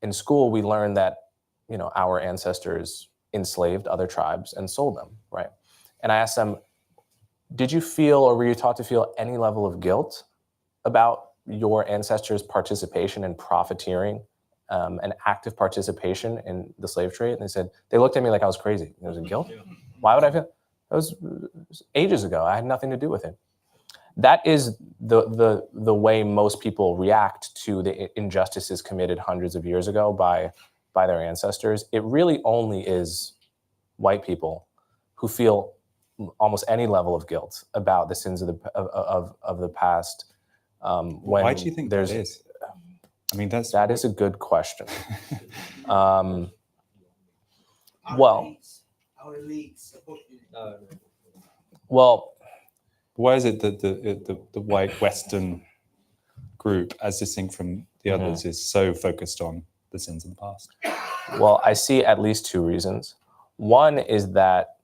in school we learned that our ancestors enslaved other tribes and sold them, right? And I asked them, did you feel, or were you taught to feel, any level of guilt about your ancestors' participation in profiteering, and active participation in the slave trade? And they said, they looked at me like I was crazy. There was a guilt? Why would I feel? That was ages ago. I had nothing to do with it. That is the way most people react to the injustices committed hundreds of years ago by their ancestors. It really only is white people who feel almost any level of guilt about the sins of the past. Why do you think that is? I mean, that is a good question. Well, why is it that the white Western group, as distinct from the others, is so focused on the sins of the past? Well, I see at least two reasons. One is that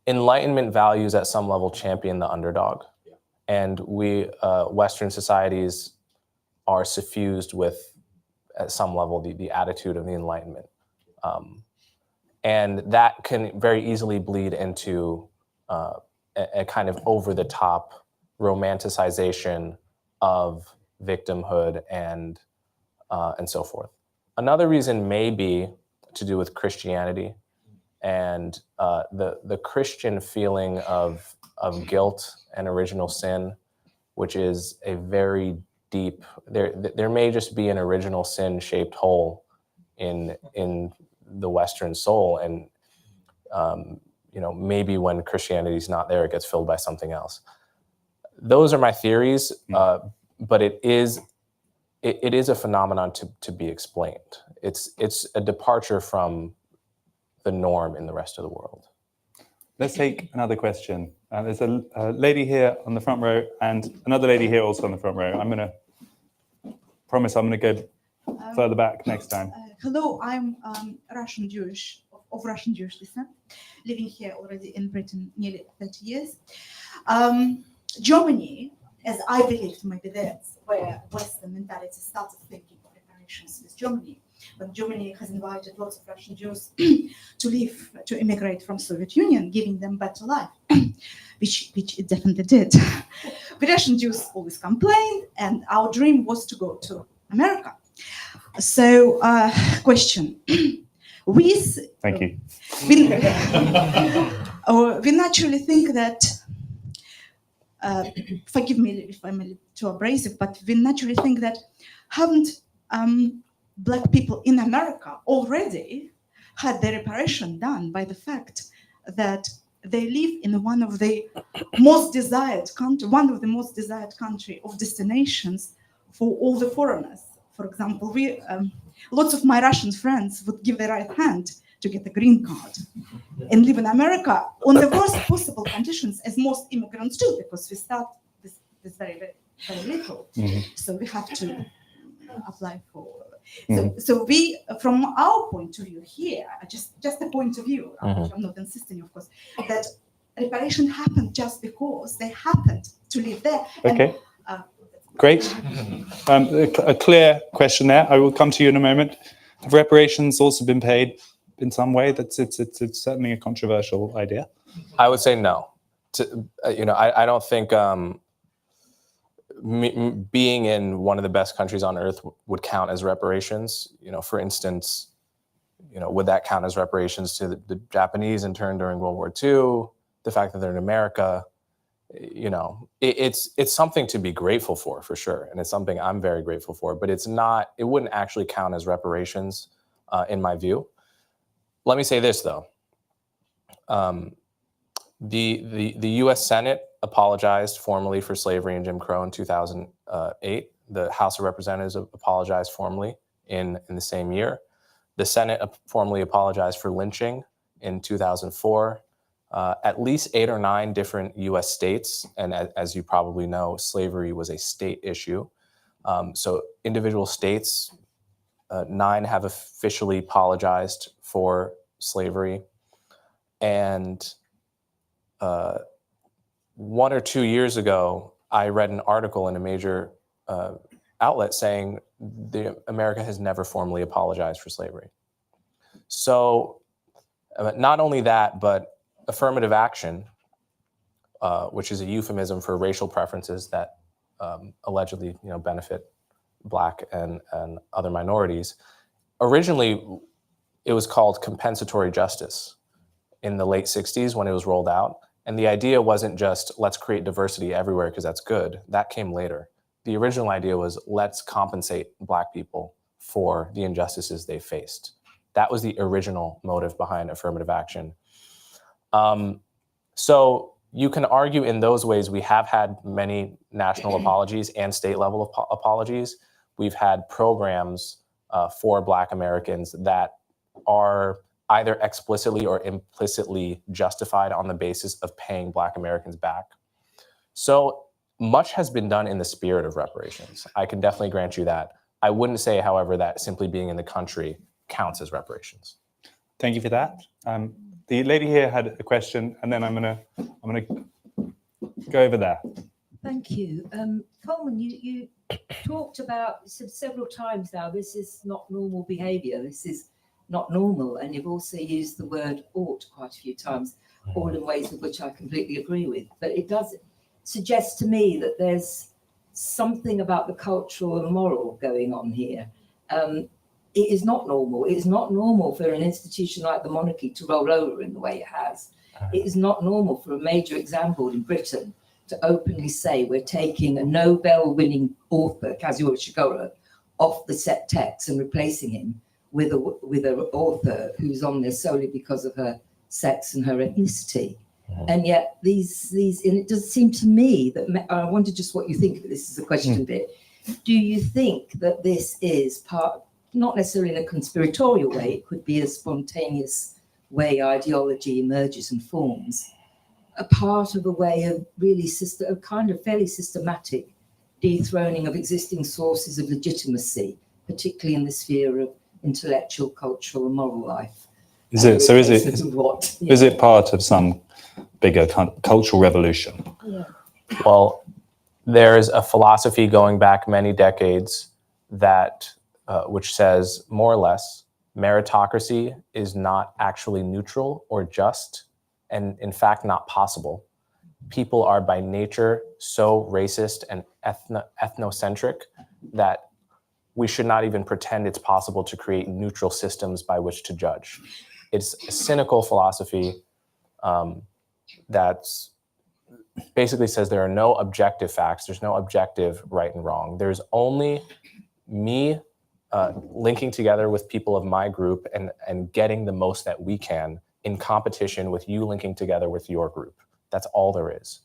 Enlightenment values at some level champion the underdog. And we, Western societies, are suffused with, at some level, the attitude of the Enlightenment. And that can very easily bleed into a kind of over-the-top romanticization of victimhood and so forth. Another reason may be to do with Christianity and the Christian feeling of guilt and original sin, which is a very deep, there may just be an original sin shaped hole in the Western soul. And, maybe when Christianity is not there, it gets filled by something else. Those are my theories, but it is a phenomenon to be explained. It's a departure from the norm in the rest of the world. Let's take another question. There's a lady here on the front row and another lady here also on the front row. I'm going to promise I'm going to go further back next time. Hello, I'm Russian Jewish, of Russian Jewish descent, living here already in Britain nearly 30 years. Germany, as I believed, maybe that's where Western mentality started thinking of reparations with Germany. But Germany has invited lots of Russian Jews to immigrate from Soviet Union, giving them better life, which it definitely did. The Russian Jews always complained, and our dream was to go to America. So, question. Thank you. We naturally think that, forgive me if I'm a little too abrasive, but we naturally think that haven't Black people in America already had their reparation done by the fact that they live in one of the most desired country of destinations for all the foreigners. For example, lots of my Russian friends would give their right hand to get a green card and live in America on the worst possible conditions, as most immigrants do, because we start this very, very little. So we have to apply for. So we, from our point of view here, just a point of view, I'm not insisting, of course, that reparation happened just because they happened to live there. Okay. Great. A clear question there. I will come to you in a moment. Have reparations also been paid in some way? It's certainly a controversial idea. I would say no. I don't think being in one of the best countries on earth would count as reparations. For instance, would that count as reparations to the Japanese in turn during World War II? The fact that they're in America, it's something to be grateful for sure. And it's something I'm very grateful for, but it wouldn't actually count as reparations in my view. Let me say this though. The U.S. Senate apologized formally for slavery and Jim Crow in 2008. The House of Representatives apologized formally in the same year. The Senate formally apologized for lynching in 2004. At least 8 or 9 different U.S. states, and as you probably know, slavery was a state issue. So individual states, 9 have officially apologized for slavery. And 1 or 2 years ago, I read an article in a major outlet saying America has never formally apologized for slavery. So not only that, but affirmative action, which is a euphemism for racial preferences that allegedly benefit Black and other minorities. Originally, it was called compensatory justice in the late 60s when it was rolled out. And the idea wasn't just let's create diversity everywhere because that's good. That came later. The original idea was let's compensate Black people for the injustices they faced. That was the original motive behind affirmative action. So you can argue in those ways we have had many national apologies and state level apologies. We've had programs for Black Americans that are either explicitly or implicitly justified on the basis of paying Black Americans back. So much has been done in the spirit of reparations. I can definitely grant you that. I wouldn't say, however, that simply being in the country counts as reparations. Thank you for that. The lady here had a question, and then I'm gonna go over there. Thank you. Coleman, you talked about several times now, this is not normal behaviour, this is not normal, and you've also used the word ought quite a few times, all in ways with which I completely agree with. But it does suggest to me that there's something about the cultural and moral going on here. It is not normal. It is not normal for an institution like the monarchy to roll over in the way it has. It is not normal for a major exam board in Britain to openly say we're taking a Nobel-winning author, Kazuo Ishiguro, off the set text and replacing him with an author who's on there solely because of her sex and her ethnicity. And yet and it does seem to me that, I wonder just what you think of this as a question bit. Do you think that this is part, not necessarily in a conspiratorial way, it could be a spontaneous way ideology emerges and forms, a part of a way of really a kind of fairly systematic dethroning of existing sources of legitimacy, particularly in the sphere of intellectual, cultural, and moral life? Is it part of some bigger cultural revolution? Yeah. Well, there is a philosophy going back many decades that which says more or less meritocracy is not actually neutral or just, and in fact not possible. People are by nature so racist and ethnocentric that we should not even pretend it's possible to create neutral systems by which to judge. It's a cynical philosophy that basically says there are no objective facts, there's no objective right and wrong. There's only me linking together with people of my group and getting the most that we can in competition with you linking together with your group. That's all there is.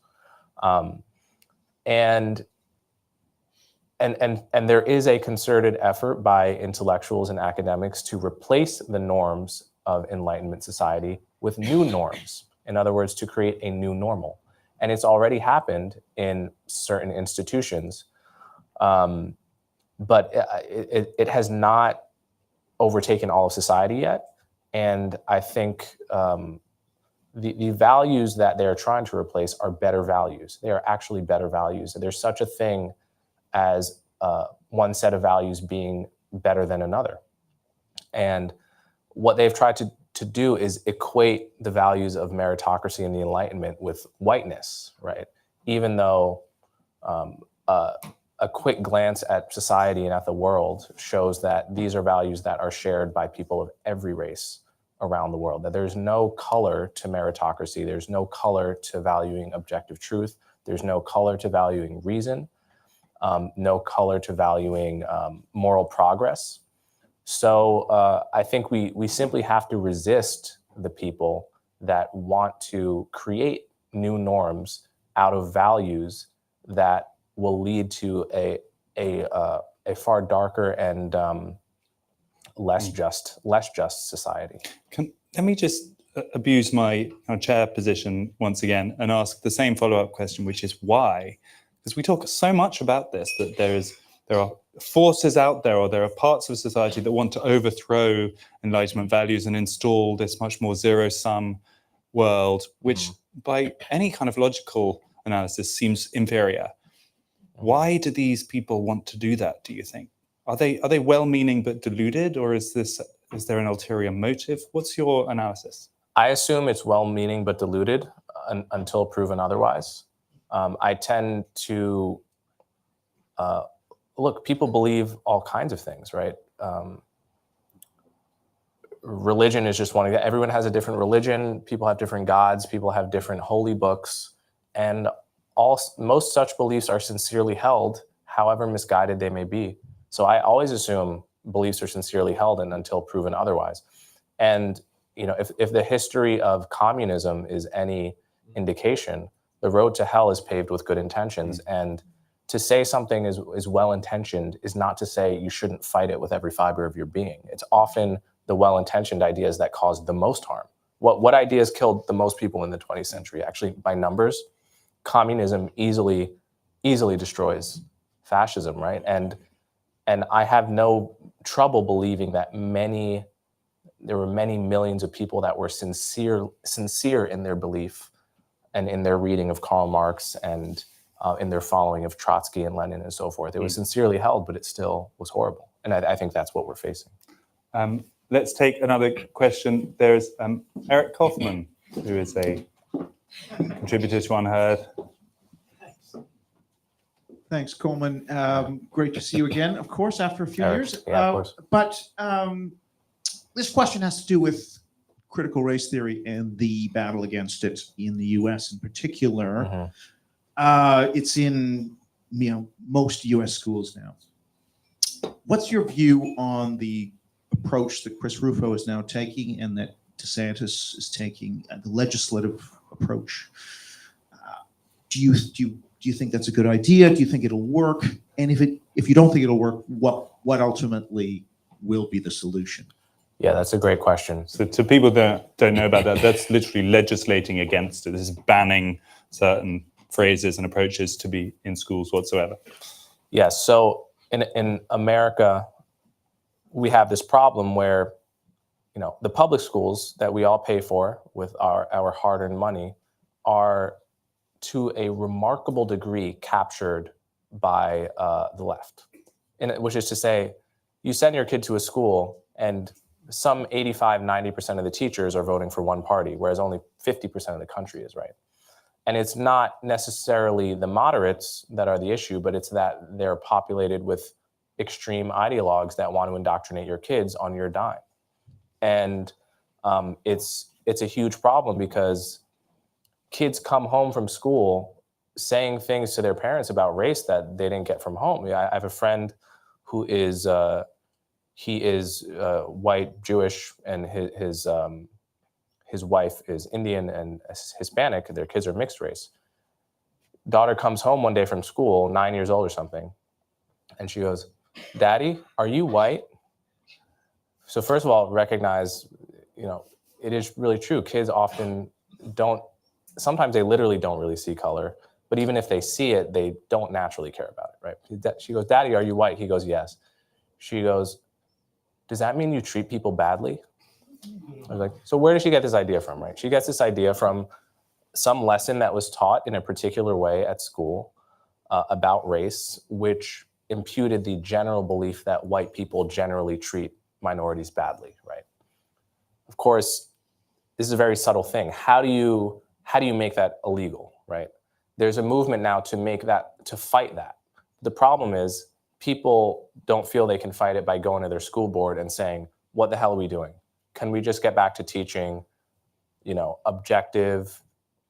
And there is a concerted effort by intellectuals and academics to replace the norms of Enlightenment society with new norms. In other words, to create a new normal. And it's already happened in certain institutions, but it has not overtaken all of society yet. And I think the values that they're trying to replace are better values. They are actually better values. There's such a thing as one set of values being better than another. And what they've tried to do is equate the values of meritocracy and the Enlightenment with whiteness, right? Even though a quick glance at society and at the world shows that these are values that are shared by people of every race around the world, that there's no color to meritocracy, there's no color to valuing objective truth, there's no color to valuing reason, no color to valuing moral progress. So I think we simply have to resist the people that want to create new norms out of values that will lead to a far darker and less just society. Let me just abuse my chair position once again and ask the same follow-up question, which is why? Because we talk so much about this, that there are forces out there, or there are parts of society that want to overthrow Enlightenment values and install this much more zero-sum world, which by any kind of logical analysis seems inferior. Why do these people want to do that, do you think? Are they well-meaning but deluded, or is there an ulterior motive? What's your analysis? I assume it's well-meaning but deluded until proven otherwise. I tend to look, people believe all kinds of things, right? Religion is just one. Everyone has a different religion. People have different gods. People have different holy books. And most such beliefs are sincerely held, however misguided they may be. So I always assume beliefs are sincerely held and until proven otherwise. And if the history of communism is any indication, the road to hell is paved with good intentions. And to say something is well-intentioned is not to say you shouldn't fight it with every fiber of your being. It's often the well-intentioned ideas that cause the most harm. What ideas killed the most people in the 20th century? Actually, by numbers, communism easily destroys fascism, right? And I have no trouble believing that there were many millions of people that were sincere in their belief and in their reading of Karl Marx and in their following of Trotsky and Lenin and so forth. It was sincerely held, but it still was horrible. And I think that's what we're facing. Let's take another question. There's Eric Kaufman, who is a contributor to UnHerd. Thanks, Coleman. Great to see you again, of course, after a few years. Yeah, of course. But this question has to do with critical race theory and the battle against it in the US in particular. It's in most US schools now. What's your view on the approach that Chris Rufo is now taking and that DeSantis is taking, the legislative approach? Do you think that's a good idea? Do you think it'll work? And if you don't think it'll work, what ultimately will be the solution? Yeah, that's a great question. So to people that don't know about that, that's literally legislating against it. This is banning certain phrases and approaches to be in schools whatsoever. Yes, so in America, we have this problem where, the public schools that we all pay for with our hard-earned money are to a remarkable degree captured by the left. Which is to say, you send your kid to a school and some 85, 90% of the teachers are voting for one party, whereas only 50% of the country is, right? And it's not necessarily the moderates that are the issue, but it's that they're populated with extreme ideologues that want to indoctrinate your kids on your dime. And it's a huge problem because kids come home from school saying things to their parents about race that they didn't get from home. I have a friend who is he is white, Jewish, and his his wife is Indian and Hispanic, their kids are mixed race. Daughter comes home one day from school, 9 years old or something, and she goes, "Daddy, are you white?" So first of all, recognize, it is really true. Kids often don't, sometimes they literally don't really see color, but even if they see it, they don't naturally care about it, right? She goes, "Daddy, are you white?" He goes, "Yes." She goes, "Does that mean you treat people badly?" I was like, so where did she get this idea from, right? She gets this idea from some lesson that was taught in a particular way at school about race, which imputed the general belief that white people generally treat minorities badly, right? Of course, this is a very subtle thing. How do you make that illegal, right? There's a movement now to fight that. The problem is people don't feel they can fight it by going to their school board and saying, "What the hell are we doing? Can we just get back to teaching, objective,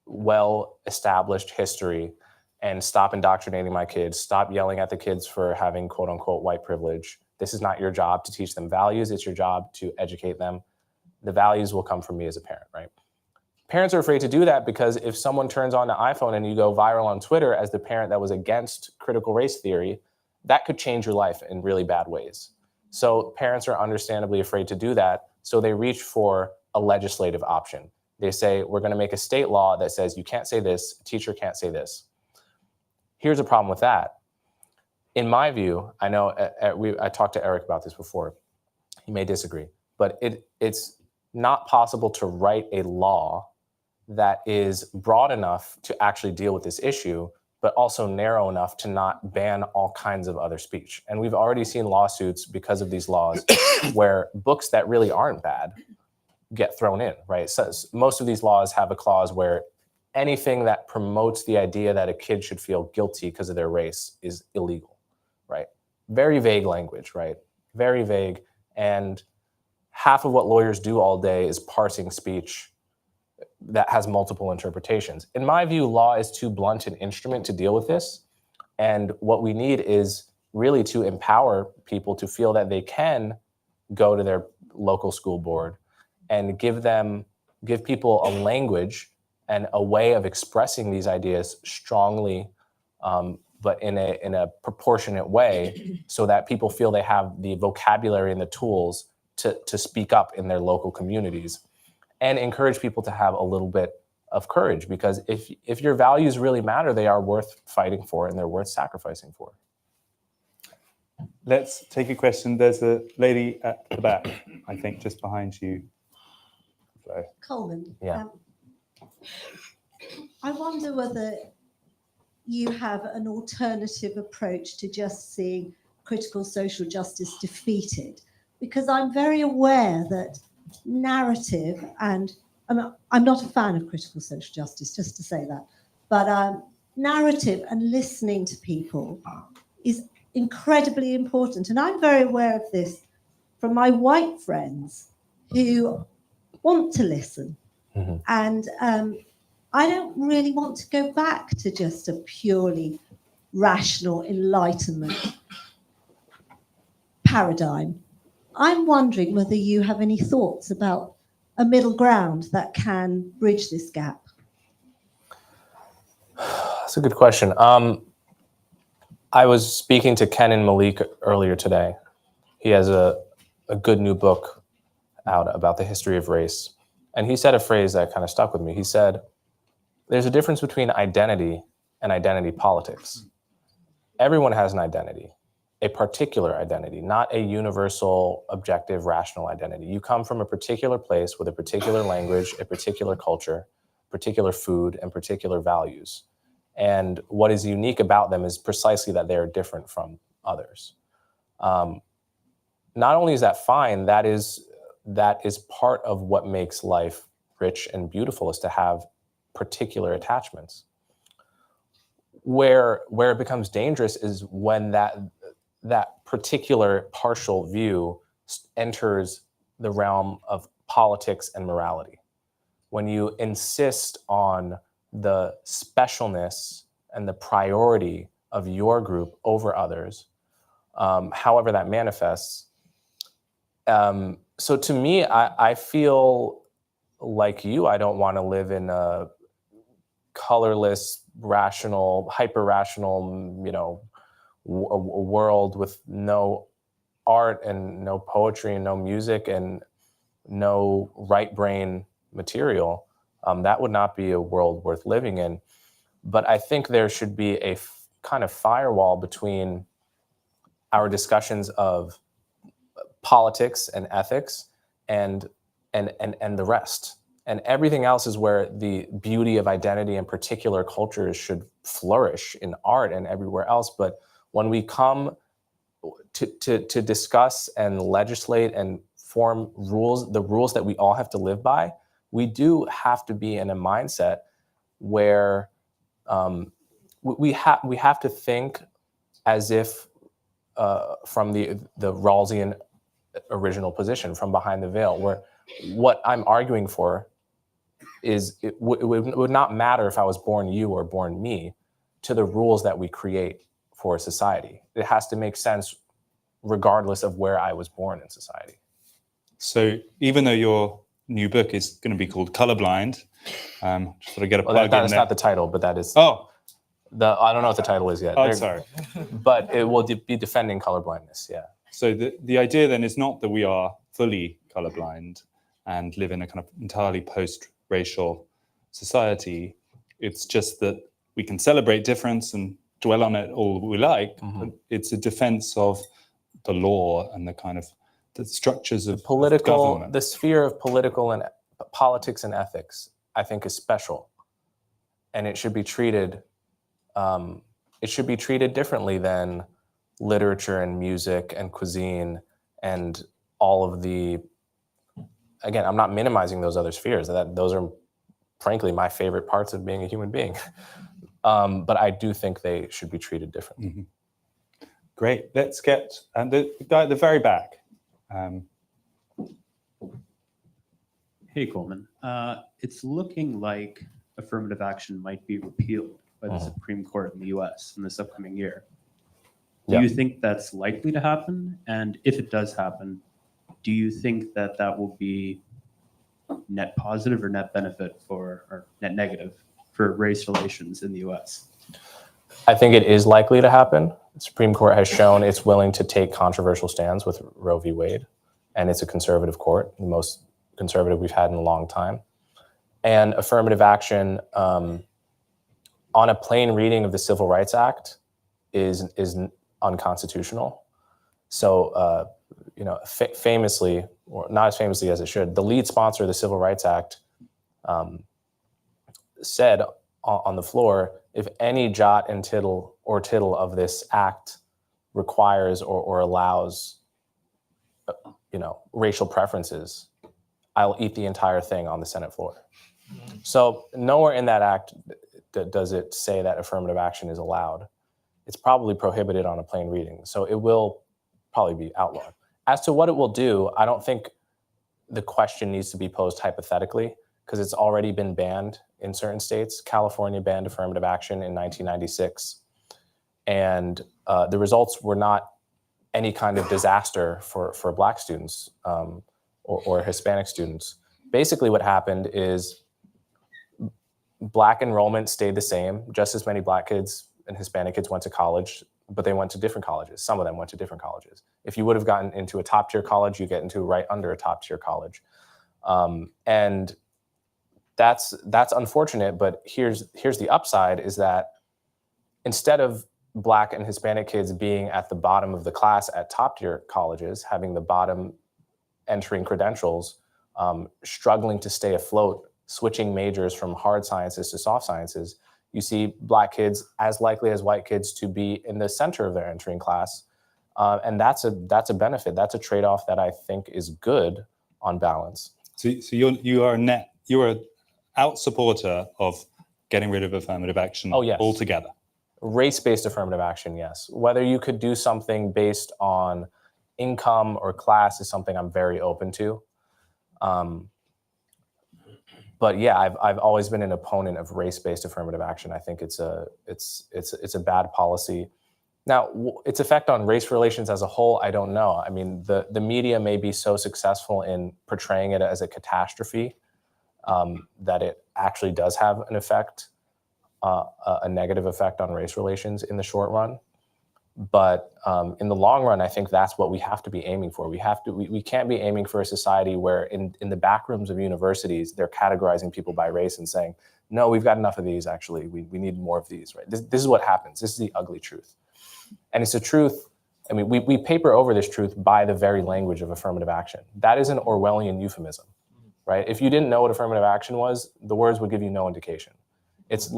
well-established history and stop indoctrinating my kids, stop yelling at the kids for having quote unquote white privilege. This is not your job to teach them values. It's your job to educate them. The values will come from me as a parent," right? Parents are afraid to do that because if someone turns on the iPhone and you go viral on Twitter as the parent that was against critical race theory, that could change your life in really bad ways. So parents are understandably afraid to do that. So they reach for a legislative option. They say, we're going to make a state law that says you can't say this, a teacher can't say this. Here's a problem with that. In my view, I know I talked to Eric about this before. He may disagree, but it's not possible to write a law that is broad enough to actually deal with this issue, but also narrow enough to not ban all kinds of other speech. And we've already seen lawsuits because of these laws where books that really aren't bad get thrown in, right? So most of these laws have a clause where anything that promotes the idea that a kid should feel guilty because of their race is illegal, right? Very vague language, right? Very vague. And half of what lawyers do all day is parsing speech that has multiple interpretations. In my view, law is too blunt an instrument to deal with this. And what we need is really to empower people to feel that they can go to their local school board and give people a language and a way of expressing these ideas strongly, but in a proportionate way, so that people feel they have the vocabulary and the tools to speak up in their local communities, and encourage people to have a little bit of courage, because if your values really matter, they are worth fighting for and they're worth sacrificing for. Let's take a question. There's a lady at the back, I think, just behind you. So. Coleman, yeah. I wonder whether you have an alternative approach to just seeing critical social justice defeated, because I'm very aware that narrative, and I'm not a fan of critical social justice, just to say that, but narrative and listening to people is incredibly important. And I'm very aware of this from my white friends who want to listen. Mm-hmm. And I don't really want to go back to just a purely rational Enlightenment paradigm. I'm wondering whether you have any thoughts about a middle ground that can bridge this gap. That's a good question. I was speaking to Ken and Malik earlier today. He has a good new book out about the history of race. And he said a phrase that kind of stuck with me. He said, there's a difference between identity and identity politics. Everyone has an identity, a particular identity, not a universal, objective, rational identity. You come from a particular place with a particular language, a particular culture, particular food, and particular values. And what is unique about them is precisely that they are different from others. Not only is that fine, that is part of what makes life rich and beautiful, is to have particular attachments. Where it becomes dangerous is when that particular partial view enters the realm of politics and morality. When you insist on the specialness and the priority of your group over others, however that manifests. So to me, I feel like you, I don't want to live in a colorless, rational, hyper-rational, a world with no art and no poetry and no music and no right brain material. That would not be a world worth living in. But I think there should be a kind of firewall between our discussions of politics and ethics and the rest. And everything else is where the beauty of identity and particular cultures should flourish in art and everywhere else. But when we come to discuss and legislate and form rules, the rules that we all have to live by, we do have to be in a mindset where we have to think as if from the Rawlsian original position, from behind the veil, where what I'm arguing for is it would not matter if I was born you or born me to the rules that we create for a society. It has to make sense regardless of where I was born in society. So even though your new book is going to be called Colorblind, just sort of get a plug in That's there. not the title, but that is. Oh. I don't know what the title is yet. Oh, sorry. But it will be defending colorblindness, yeah. So the idea then is not that we are fully colorblind and live in a kind of entirely post-racial society. It's just that we can celebrate difference and dwell on it all we like. But it's a defense of the law and the kind of the structures of government. The sphere of political and politics and ethics, I think, is special, and it should be treated. It should be treated differently than literature and music and cuisine and all of the. Again, I'm not minimizing those other spheres. Those are, frankly, my favorite parts of being a human being. But I do think they should be treated differently. Mm-hmm. Great. Let's get the guy at the very back. Hey, Coleman. It's looking like affirmative action might be repealed by the Supreme Court in the US in this upcoming year. Do you think that's likely to happen? And if it does happen, do you think that that will be net positive or net benefit or net negative for race relations in the US? I think it is likely to happen. The Supreme Court has shown it's willing to take controversial stands with Roe v. Wade, and it's a conservative court, the most conservative we've had in a long time. And affirmative action on a plain reading of the Civil Rights Act is unconstitutional. So, famously, or not as famously as it should, the lead sponsor of the Civil Rights Act said on the floor, if any jot and tittle of this act requires or allows, racial preferences, I'll eat the entire thing on the Senate floor. So nowhere in that act does it say that affirmative action is allowed. It's probably prohibited on a plain reading. So it will probably be outlawed. As to what it will do, I don't think the question needs to be posed hypothetically, because it's already been banned in certain states. California banned affirmative action in 1996. And the results were not any kind of disaster for Black students or Hispanic students. Basically what happened is Black enrollment stayed the same. Just as many Black kids and Hispanic kids went to college, but they went to different colleges. Some of them went to different colleges. If you would have gotten into a top tier college, you get into right under a top tier college. And that's unfortunate, but here's the upside is that instead of Black and Hispanic kids being at the bottom of the class at top tier colleges, having the bottom entering credentials, struggling to stay afloat, switching majors from hard sciences to soft sciences, you see Black kids as likely as white kids to be in the center of their entering class. And that's a benefit. That's a trade-off that I think is good on balance. So you're an out supporter of getting rid of affirmative action altogether? Race-based affirmative action, yes. Whether you could do something based on income or class is something I'm very open to. But yeah, I've always been an opponent of race-based affirmative action. I think it's a bad policy. Now, its effect on race relations as a whole, I don't know. I mean, the media may be so successful in portraying it as a catastrophe that it actually does have an effect, a negative effect on race relations in the short run. But in the long run, I think that's what we have to be aiming for. We can't be aiming for a society where in the back rooms of universities, they're categorizing people by race and saying, no, we've got enough of these, actually. We need more of these, right? This is what happens. This is the ugly truth. And it's a truth. I mean, we paper over this truth by the very language of affirmative action. That is an Orwellian euphemism, right? If you didn't know what affirmative action was, the words would give you no indication. It's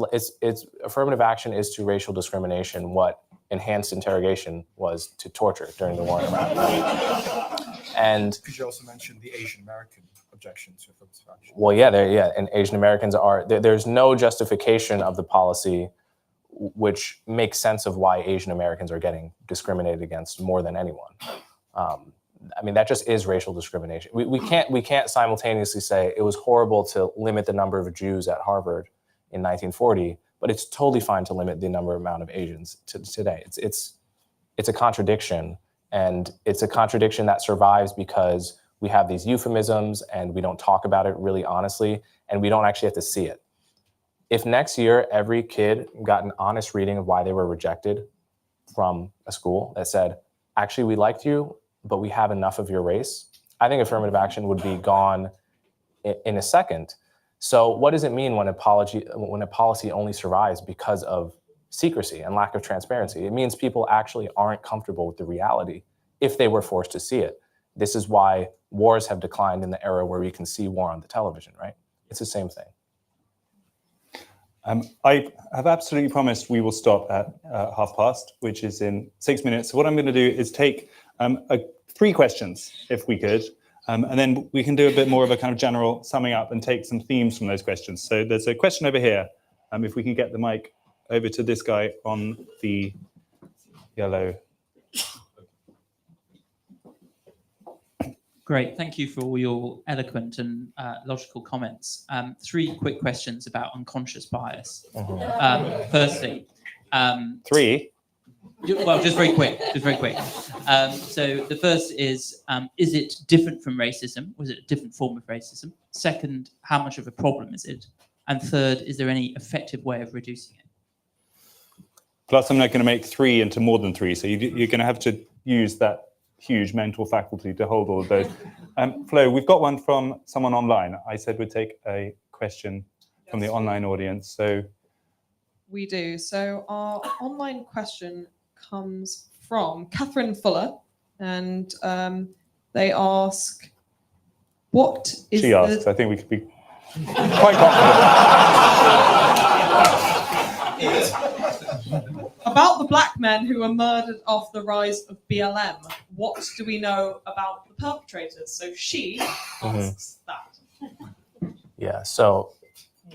affirmative action is to racial discrimination what enhanced interrogation was to torture during the war in Iraq. And could you also mention the Asian American objection to affirmative action? Well, yeah, and Asian Americans are, there's no justification of the policy which makes sense of why Asian Americans are getting discriminated against more than anyone. I mean, that just is racial discrimination. We can't simultaneously say it was horrible to limit the number of Jews at Harvard in 1940, but it's totally fine to limit the amount of Asians today. It's a contradiction, and it's a contradiction that survives because we have these euphemisms and we don't talk about it really honestly, and we don't actually have to see it. If next year every kid got an honest reading of why they were rejected from a school that said, actually, we liked you, but we have enough of your race, I think affirmative action would be gone in a second. So what does it mean when a policy only survives because of secrecy and lack of transparency? It means people actually aren't comfortable with the reality if they were forced to see it. This is why wars have declined in the era where we can see war on the television, right? It's the same thing. I have absolutely promised we will stop at past, which is in 6 minutes. So what I'm going to do is take 3 questions, if we could, and then we can do a bit more of a kind of general summing up and take some themes from those questions. So there's a question over here. If we can get the mic over to this guy on the yellow. Great, thank you for all your eloquent and logical comments. 3 quick questions about unconscious bias. Firstly, 3? Well, just very quick. So the first is it different from racism? Was it a different form of racism? Second, how much of a problem is it? And third, is there any effective way of reducing it? Plus, I'm not going to make 3 into more than 3, so you're going to have to use that huge mental faculty to hold all of those. Flo, we've got one from someone online. I said we'd take a question from the online audience. So we do. So our online question comes from Catherine Fuller, and they ask, what is she asks, I think we could be quite confident. About the black men who were murdered after the rise of BLM, what do we know about the perpetrators? So she asks that. Yeah, so...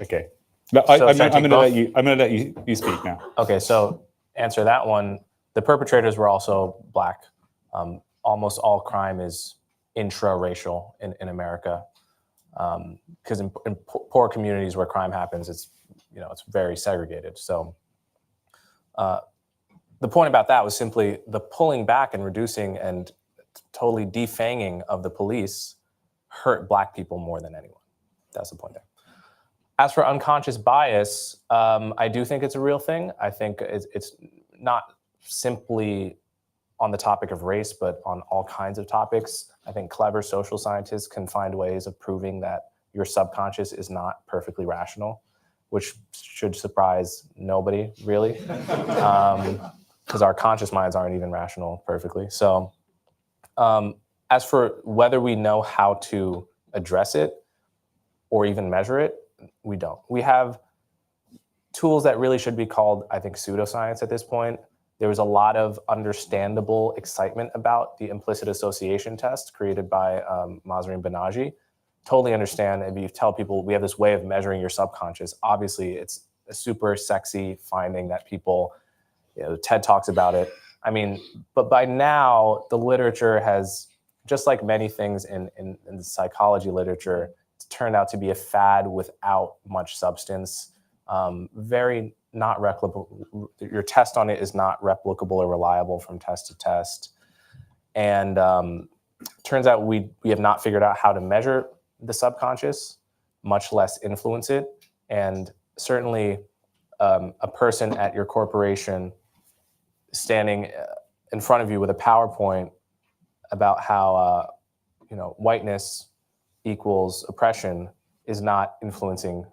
Okay. But I'm going to let you speak now. Okay, so answer that one. The perpetrators were also black. Almost all crime is intra-racial in America, because in poor communities where crime happens, it's very segregated. So the point about that was simply the pulling back and reducing and totally defanging of the police hurt black people more than anyone. That's the point there. As for unconscious bias, I do think it's a real thing. I think it's not simply on the topic of race, but on all kinds of topics. I think clever social scientists can find ways of proving that your subconscious is not perfectly rational, which should surprise nobody, really, because our conscious minds aren't even rational perfectly. So as for whether we know how to address it or even measure it, we don't. We have tools that really should be called, I think, pseudoscience at this point. There was a lot of understandable excitement about the implicit association test created by Mahzarin Banaji. Totally understand if you tell people we have this way of measuring your subconscious. Obviously, it's a super sexy finding that people, TED talks about it. I mean, but by now, the literature has, just like many things in the psychology literature, it's turned out to be a fad without much substance. Very not replicable. Your test on it is not replicable or reliable from test to test. And turns out we have not figured out how to measure the subconscious. much less influence it. And certainly a person at your corporation standing in front of you with a PowerPoint about how whiteness equals oppression is not influencing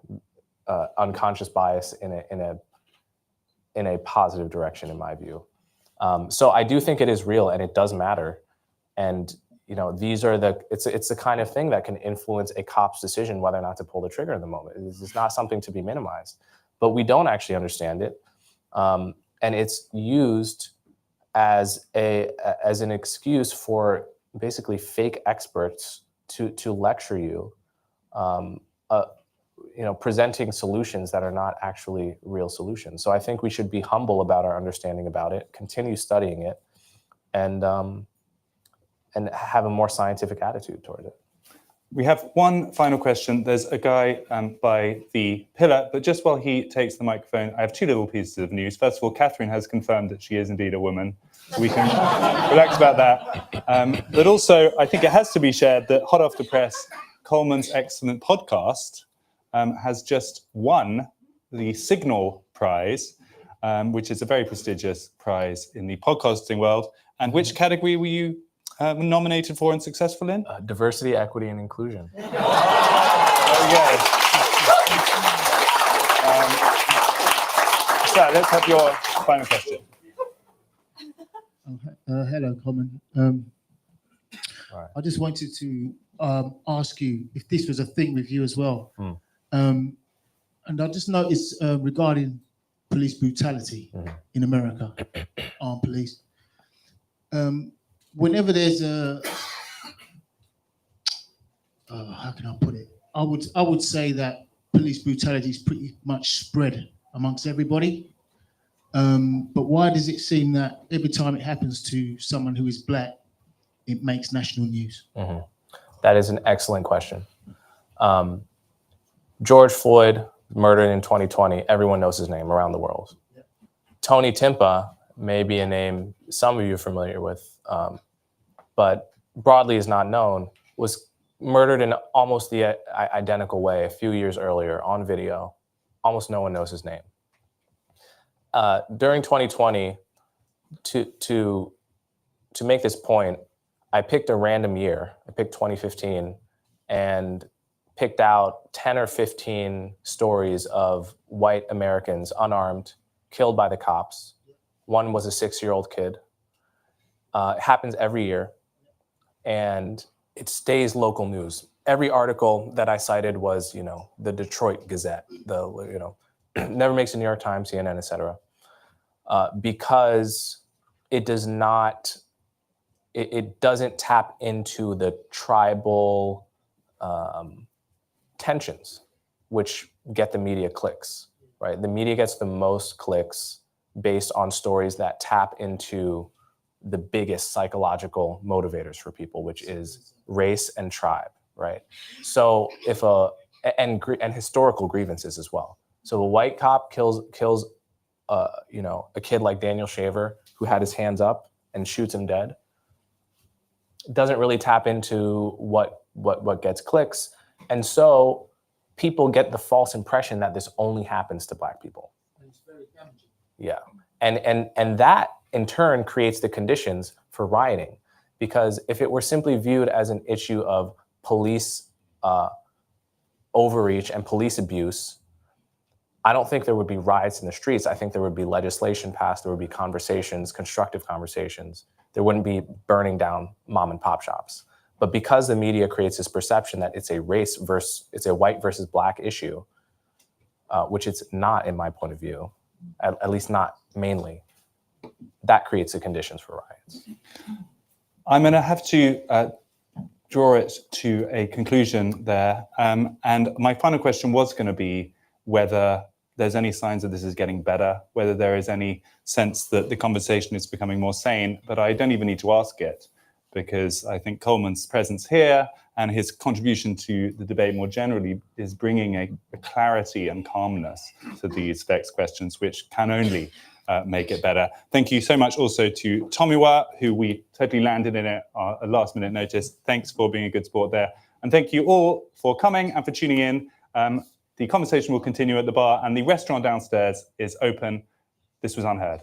unconscious bias in a positive direction, in my view. So I do think it is real and it does matter. And these are it's the kind of thing that can influence a cop's decision whether or not to pull the trigger in the moment. It's not something to be minimized, but we don't actually understand it, and it's used as an excuse for basically fake experts to lecture you, presenting solutions that are not actually real solutions. So I think we should be humble about our understanding about it, continue studying it, and have a more scientific attitude toward it. We have one final question. There's a guy by the pillar, but just while he takes the microphone, I have two little pieces of news. First of all, Catherine has confirmed that she is indeed a woman. We can relax about that. But also, I think it has to be shared that hot off the press, Coleman's excellent podcast has just won the Signal Prize, which is a very prestigious prize in the podcasting world. And which category were you nominated for and successful in? Diversity, equity, and inclusion. There we go. So let's have your final question. Hello, Coleman. I just wanted to ask you if this was a thing with you as well. And I just noticed regarding police brutality in America, armed police. Whenever there's how can I put it? I would say that police brutality is pretty much spread amongst everybody. But why does it seem that every time it happens to someone who is black, it makes national news? That is an excellent question. George Floyd murdered in 2020. Everyone knows his name around the world. Tony Timpa may be a name some of you are familiar with, but broadly is not known, was murdered in almost the identical way a few years earlier on video. Almost no one knows his name. During 2020, to make this point, I picked a random year. I picked 2015 and picked out 10 or 15 stories of white Americans, unarmed, killed by the cops. One was a 6-year-old kid. It happens every year, and it stays local news. Every article that I cited was, the Detroit Gazette, never makes the New York Times, CNN, et cetera, because it does not, it doesn't tap into the tribal tensions, which get the media clicks, right? The media gets the most clicks based on stories that tap into the biggest psychological motivators for people, which is race and tribe, right? So if and historical grievances as well. So a white cop kills a kid like Daniel Shaver who had his hands up and shoots him dead. It doesn't really tap into what gets clicks. And so people get the false impression that this only happens to black people. It's very damaging. Yeah. And that in turn creates the conditions for rioting, because if it were simply viewed as an issue of police overreach and police abuse, I don't think there would be riots in the streets. I think there would be legislation passed. There would be conversations, constructive conversations. There wouldn't be burning down mom and pop shops. But because the media creates this perception that it's a it's a white versus black issue, which it's not in my point of view, at least not mainly, that creates the conditions for riots. I'm going to have to draw it to a conclusion there. And my final question was going to be whether there's any signs that this is getting better, whether there is any sense that the conversation is becoming more sane, but I don't even need to ask it, because I think Coleman's presence here and his contribution to the debate more generally is bringing a clarity and calmness to these vexed questions, which can only make it better. Thank you so much also to Tomiwa, who we totally landed in at a last minute notice. Thanks for being a good sport there. And thank you all for coming and for tuning in. The conversation will continue at the bar, and the restaurant downstairs is open. This was UnHerd.